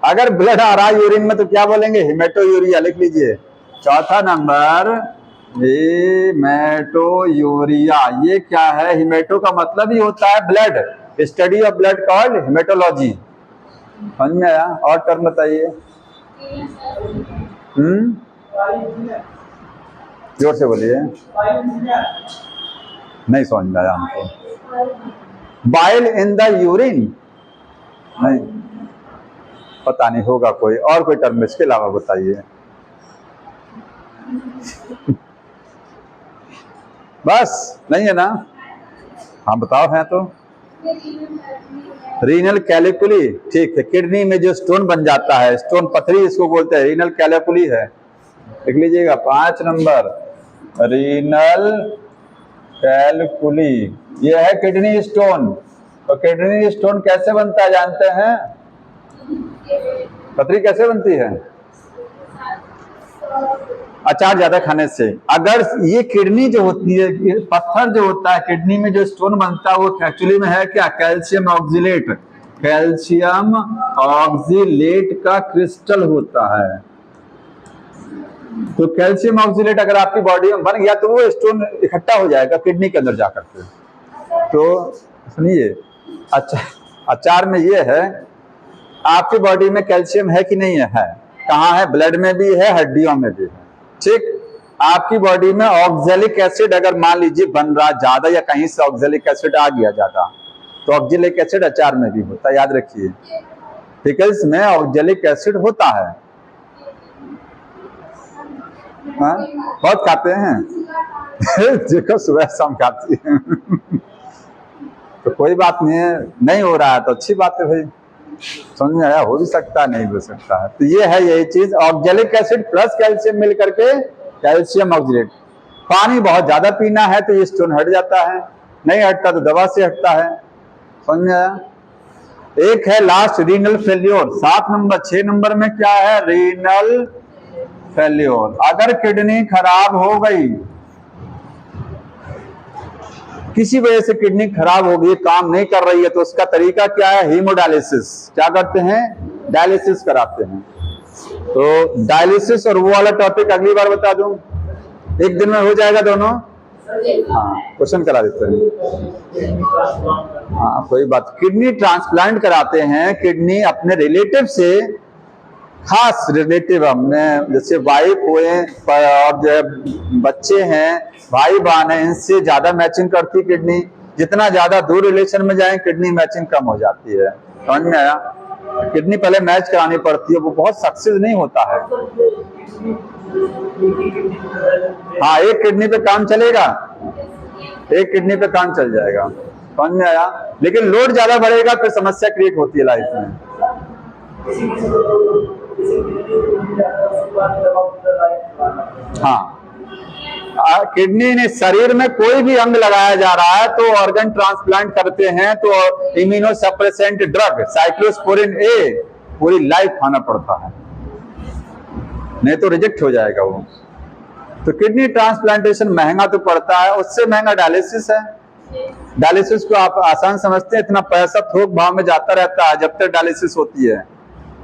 अगर ब्लड आ रहा है यूरिन में तो क्या बोलेंगे? हेमेटोयूरिया, लिख लीजिए। चौथा नंबर, हेमेटोयूरिया, ये क्या है? हेमेटो का मतलब ही होता है blood, study of blood called haematology. समझ में आया? और टर्म बताइए। जोर से बोलिए, नहीं समझ में आया हमको। बाइल इन द यूरिन, नहीं, पता नहीं, होगा कोई और कोई टर्म इसके अलावा बताइए। बस नहीं है ना? हाँ बताओ, है तो। रीनल कैलिकुली, ठीक है, किडनी में जो स्टोन बन जाता है, स्टोन पथरी इसको बोलते हैं, रीनल कैलिकुली है, लिख लीजिएगा। 5 नंबर, रीनल कैलिकुली, ये है किडनी स्टोन। तो किडनी स्टोन कैसे बनता है जानते हैं? पथरी कैसे बनती है? अचार ज्यादा खाने से। अगर ये किडनी जो होती है, पत्थर जो होता है किडनी में, जो स्टोन बनता है, वो एक्चुअली में है क्या? कैल्शियम ऑक्सिलेट, कैल्शियम ऑक्सिलेट का क्रिस्टल होता है। तो कैल्शियम ऑक्सिलेट अगर आपकी बॉडी में बन गया तो वो स्टोन इकट्ठा हो जाएगा किडनी के अंदर जाकर के। तो सुनिए, अच्छा, अचार में ये है, आपकी बॉडी में कैल्शियम है कि नहीं है? कहाँ है? ब्लड में भी है, हड्डियों में भी है, ठीक। आपकी बॉडी में ऑक्जेलिक एसिड अगर मान लीजिए बन रहा ज्यादा या कहीं से ऑक्जेलिक एसिड आ गया ज्यादा, तो ऑक्जेलिक एसिड अचार में भी होता है, याद रखिए। पिकल्स में ऑक्जेलिक एसिड होता है। हाँ? बहुत खाते हैं देखो सुबह शाम खाती है तो कोई बात नहीं है, नहीं हो रहा है तो अच्छी बात है भाई, समझ में आया, हो भी सकता है नहीं हो सकता है। तो ये है यही चीज, ऑक्जेलिक एसिड प्लस कैल्शियम मिल करके कैल्शियम ऑक्जेलेट। पानी बहुत ज्यादा पीना है तो ये स्टोन हट जाता है, नहीं हटता तो दवा से हटता है, समझ में आया। एक है last renal failure, 7 number. 6 number में क्या है? Renal failure. अगर किडनी खराब हो गई, किसी वजह से किडनी खराब हो गई, काम नहीं कर रही है, तो उसका तरीका क्या है? हीमोडायलिसिस। क्या करते हैं? डायलिसिस कराते हैं। तो डायलिसिस और वो वाला टॉपिक अगली बार बता दूं, एक दिन में हो जाएगा दोनों। हाँ, क्वेश्चन करा देते हैं। हाँ कोई बात। किडनी ट्रांसप्लांट कराते हैं, किडनी अपने रिलेटिव से, खास रिलेटिव में, जैसे वाइफ हुए और जो बच्चे हैं, भाई बहन है, इनसे ज्यादा मैचिंग करती किडनी। जितना ज्यादा दूर रिलेशन में जाए किडनी मैचिंग कम हो जाती है, समझ में आया। किडनी पहले मैच करानी पड़ती है, वो बहुत सक्सेस नहीं होता है। हाँ, एक किडनी पे काम चलेगा, एक किडनी पे काम चल जाएगा, समझ में आया। लेकिन लोड ज्यादा बढ़ेगा फिर समस्या क्रिएट होती है लाइफ में। हाँ, किडनी ने शरीर में कोई भी अंग लगाया जा रहा है तो ऑर्गन ट्रांसप्लांट करते हैं तो इम्यूनो सप्रेसेंट ड्रग साइक्लोस्पोरिन ए पूरी लाइफ खाना पड़ता है, नहीं तो रिजेक्ट हो जाएगा वो। तो किडनी ट्रांसप्लांटेशन महंगा तो पड़ता है, उससे महंगा डायलिसिस है। डायलिसिस को आप आसान समझते हैं, इतना पैसा थोक भाव में जाता रहता है जब तक डायलिसिस होती है।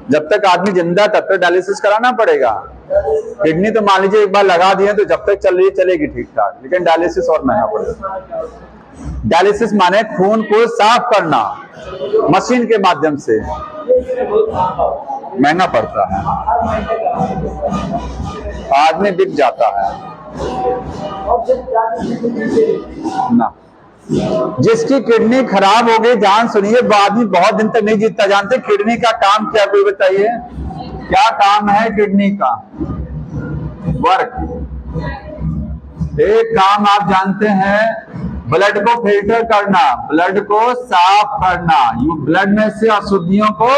जब तक आदमी जिंदा तब तक डायलिसिस कराना पड़ेगा। किडनी तो मान लीजिए एक बार लगा दिए तो जब तक चल रही चलेगी ठीक ठाक, लेकिन डायलिसिस और महंगा पड़ेगा। डायलिसिस माने खून को साफ करना मशीन के माध्यम से, महंगा पड़ता है, आदमी बिक जाता है ना। जिसकी किडनी खराब हो गई, ध्यान सुनिए, वो आदमी बहुत दिन तक नहीं जीता। जानते किडनी का काम क्या, कोई बताइए क्या काम है किडनी का? वर्क। एक काम आप जानते हैं, ब्लड को फिल्टर करना, ब्लड को साफ करना, ब्लड में से अशुद्धियों को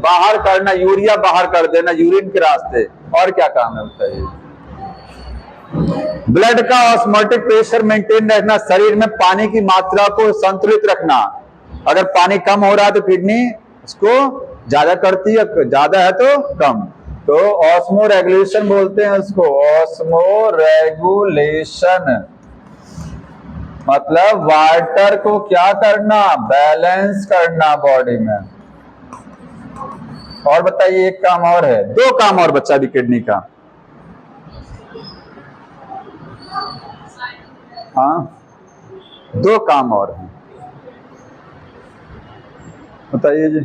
बाहर करना, यूरिया बाहर कर देना यूरिन के रास्ते। और क्या काम है बताइए? ब्लड का ऑस्मोटिक प्रेशर मेंटेन रखना, शरीर में पानी की मात्रा को संतुलित रखना। अगर पानी कम हो रहा है तो किडनी उसको ज्यादा करती है, ज्यादा है तो कम। तो ऑस्मो रेगुलेशन बोलते हैं उसको, ऑस्मो रेगुलेशन मतलब वाटर को क्या करना? बैलेंस करना बॉडी में। और बताइए, एक काम और है, 2 काम और बच्चा भी किडनी का। हाँ, 2 काम और हैं, बताइए जी।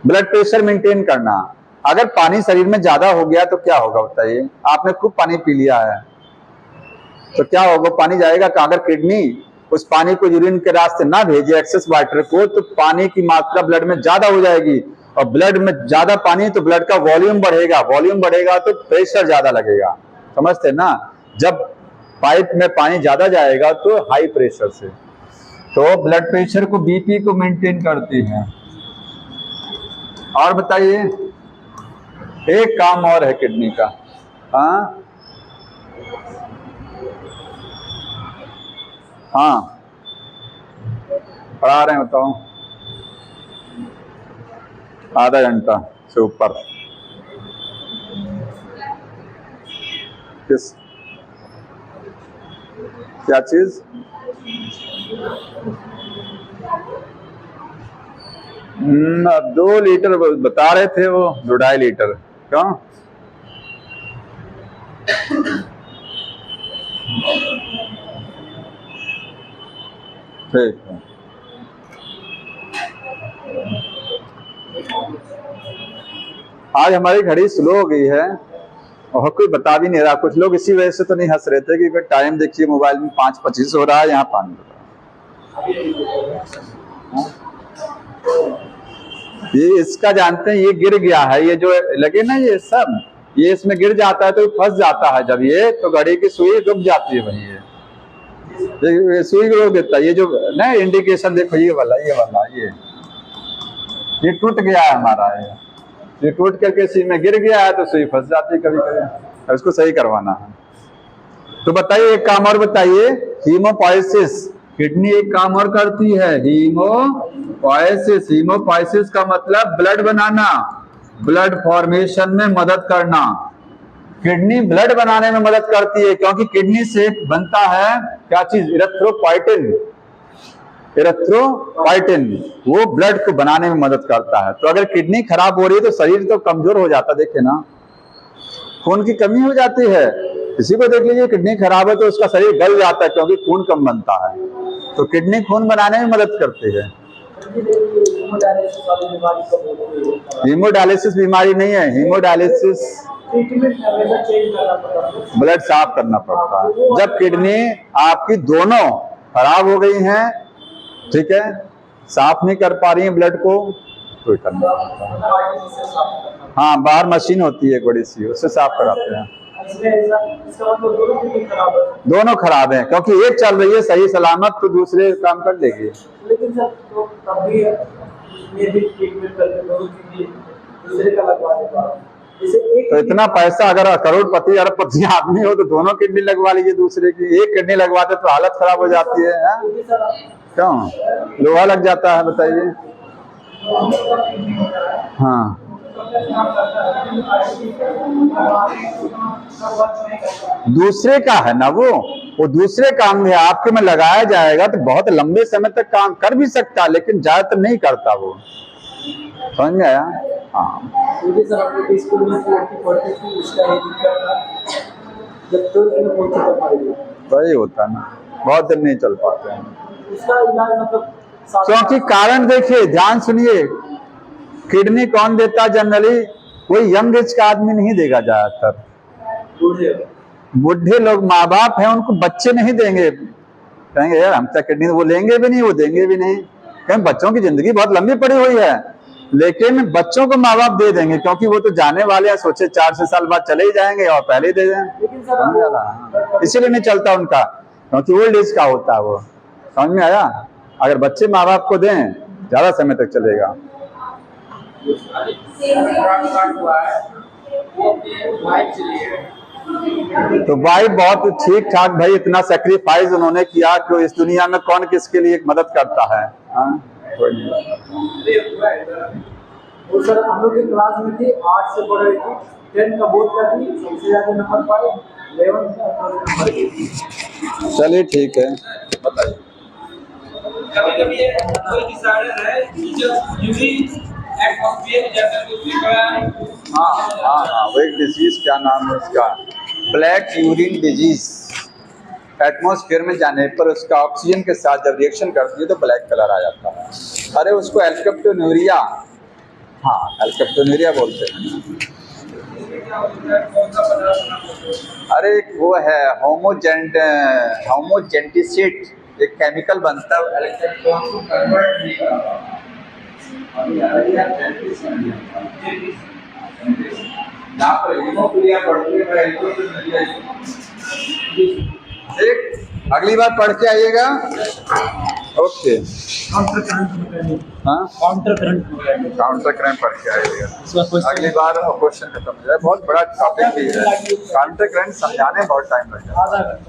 ब्लड प्रेशर मेंटेन करना। अगर पानी शरीर में ज्यादा हो गया तो क्या होगा बताइए? आपने खूब पानी पी लिया है तो क्या होगा? पानी जाएगा कहाँ? अगर किडनी उस पानी को यूरिन के रास्ते ना भेजे, एक्सेस वाटर को, तो पानी की मात्रा ब्लड में ज्यादा हो जाएगी, और ब्लड में ज्यादा पानी तो ब्लड का वॉल्यूम बढ़ेगा, वॉल्यूम बढ़ेगा तो प्रेशर ज्यादा लगेगा, समझते ना। जब पाइप में पानी ज्यादा जाएगा तो हाई प्रेशर से, तो ब्लड प्रेशर को, बीपी को मेंटेन करती है। और बताइए, एक काम और है किडनी का। हाँ हाँ, पढ़ा रहे हैं, बताओ। आधा घंटा से ऊपर किस, क्या चीज? अब 2 लीटर बता रहे थे वो, 2-2.5 लीटर। क्यों? ठीक है। आज हमारी घड़ी स्लो हो गई है और कोई बता भी नहीं रहा। कुछ लोग इसी वजह से तो नहीं हंस रहे थे कि टाइम देखिए मोबाइल में 5:25 हो रहा है, यहाँ 5 हो रहा है। ये इसका जानते हैं, ये गिर गया है, ये जो लगे ना ये सब, ये इसमें गिर जाता है तो फंस जाता है। जब ये तो घड़ी की सुई रुक जाती है वही, ये सुई रोक देता है। ये जो ना इंडिकेशन देखो, ये वाला ये टूट गया है हमारा, ये टूट करके सुई में गिर गया है तो सुई फंस जाती है कभी कभी, इसको सही करवाना है। तो बताइए एक काम और बताइए, हीमोपोइसिस, किडनी एक काम और करती है, हीमोपोइसिस। हीमोपोइसिस का मतलब ब्लड बनाना, ब्लड फॉर्मेशन में मदद करना। किडनी ब्लड बनाने में मदद करती है क्योंकि किडनी से बनता है क्या चीज, इरेथ्रोपोइटिन। इरेथ्रोपोइटिन वो ब्लड को बनाने में मदद करता है। तो अगर किडनी खराब हो रही है तो शरीर तो कमजोर हो जाता है, देखे ना, खून की कमी हो जाती है। किसी को देख लीजिए किडनी खराब है तो उसका शरीर गल जाता है क्योंकि खून कम बनता है। तो किडनी खून बनाने में मदद करती है। हीमोडायलिसिस बीमारी नहीं है, हीमोडायलिसिस ब्लड साफ करना पड़ता है। जब किडनी आपकी दोनों खराब हो गई हैं, ठीक है, साफ नहीं कर पा रही है ब्लड को, तो करना पड़ता है। हाँ, बाहर मशीन होती है बड़ी सी, उससे साफ कराते हैं। दोनों खराब हैं क्योंकि एक चल रही है सही सलामत तो दूसरे काम कर देगी। लेकिन सर तो तब भी ये भी ट्रीटमेंट करके दूसरे का लगवाने का, तो इतना पैसा, अगर करोड़पति अरबपति आदमी हो तो दोनों किडनी लगवा लीजिए दूसरे की। एक किडनी लगवाते तो हालत खराब हो जाती है, क्यों, लोहा लग जाता है बताइए। हाँ, दूसरे का है ना, वो दूसरे काम में आपके में लगाया जाएगा तो बहुत लंबे समय तक काम कर भी सकता है, लेकिन ज्यादातर नहीं करता वो, समझ में आया। हाँ, वही होता है ना, बहुत दिन नहीं चल पाते हैं। क्योंकि कारण देखिए, ध्यान सुनिए, किडनी कौन देता है जनरली, कोई यंग एज का आदमी नहीं देगा ज्यादातर। बूढ़े लोग, माँ बाप हैं, उनको बच्चे नहीं देंगे, कहेंगे यार हम तक किडनी, वो लेंगे भी नहीं, वो देंगे भी नहीं। कहें बच्चों की जिंदगी बहुत लंबी पड़ी हुई है, लेकिन बच्चों को माँ बाप दे देंगे क्योंकि वो तो जाने वाले हैं, सोचे 4-6 साल बाद चले ही जाएंगे और पहले ही दे दें। इसीलिए नहीं चलता उनका, क्योंकि ओल्ड एज का होता है वो, समझ में आया। अगर बच्चे माँ बाप को दें ज्यादा समय तक चलेगा। तो भाई बहुत ठीक ठाक भाई, इतना सेक्रीफाइस उन्होंने किया कि इस दुनिया में कौन किसके लिए मदद करता है। वो सर हम लोग की क्लास में थी, 8 से पढ़ रही थी, 10 का बोर्ड का थी, सबसे ज्यादा नंबर पाए 11 का। चलिए ठीक है, बताइए। कभी-कभी ये कोई डिसऑर्डर है जो यूरी एटमॉस्फेयर जैसा कुछ निकला है। हाँ, वो एक डिजीज, क्या नाम है उसका, ब्लैक यूरिन डिजीज। एटमॉस्फेयर में जाने पर उसका ऑक्सीजन के साथ जब रिएक्शन करती है तो ब्लैक कलर आ जाता है। अरे उसको एल्केप्टोन्यूरिया, हाँ एल्केप्टोन्यूरिया बोलते हैं। अरे वो है होमोजेंटिसिट, एक केमिकल बनता है इलेक्ट्रॉन को कन्वर्ट नहीं करता। यहाँ पर हीमोफिलिया पढ़ते हैं, अगली बार पढ़ के आइएगा। ओके, काउंटर करंट पढ़ के आइएगा अगली बार, क्वेश्चन खत्म हो जाए। बहुत बड़ा टॉपिक भी है, काउंटर करंट समझाने बहुत टाइम लगेगा।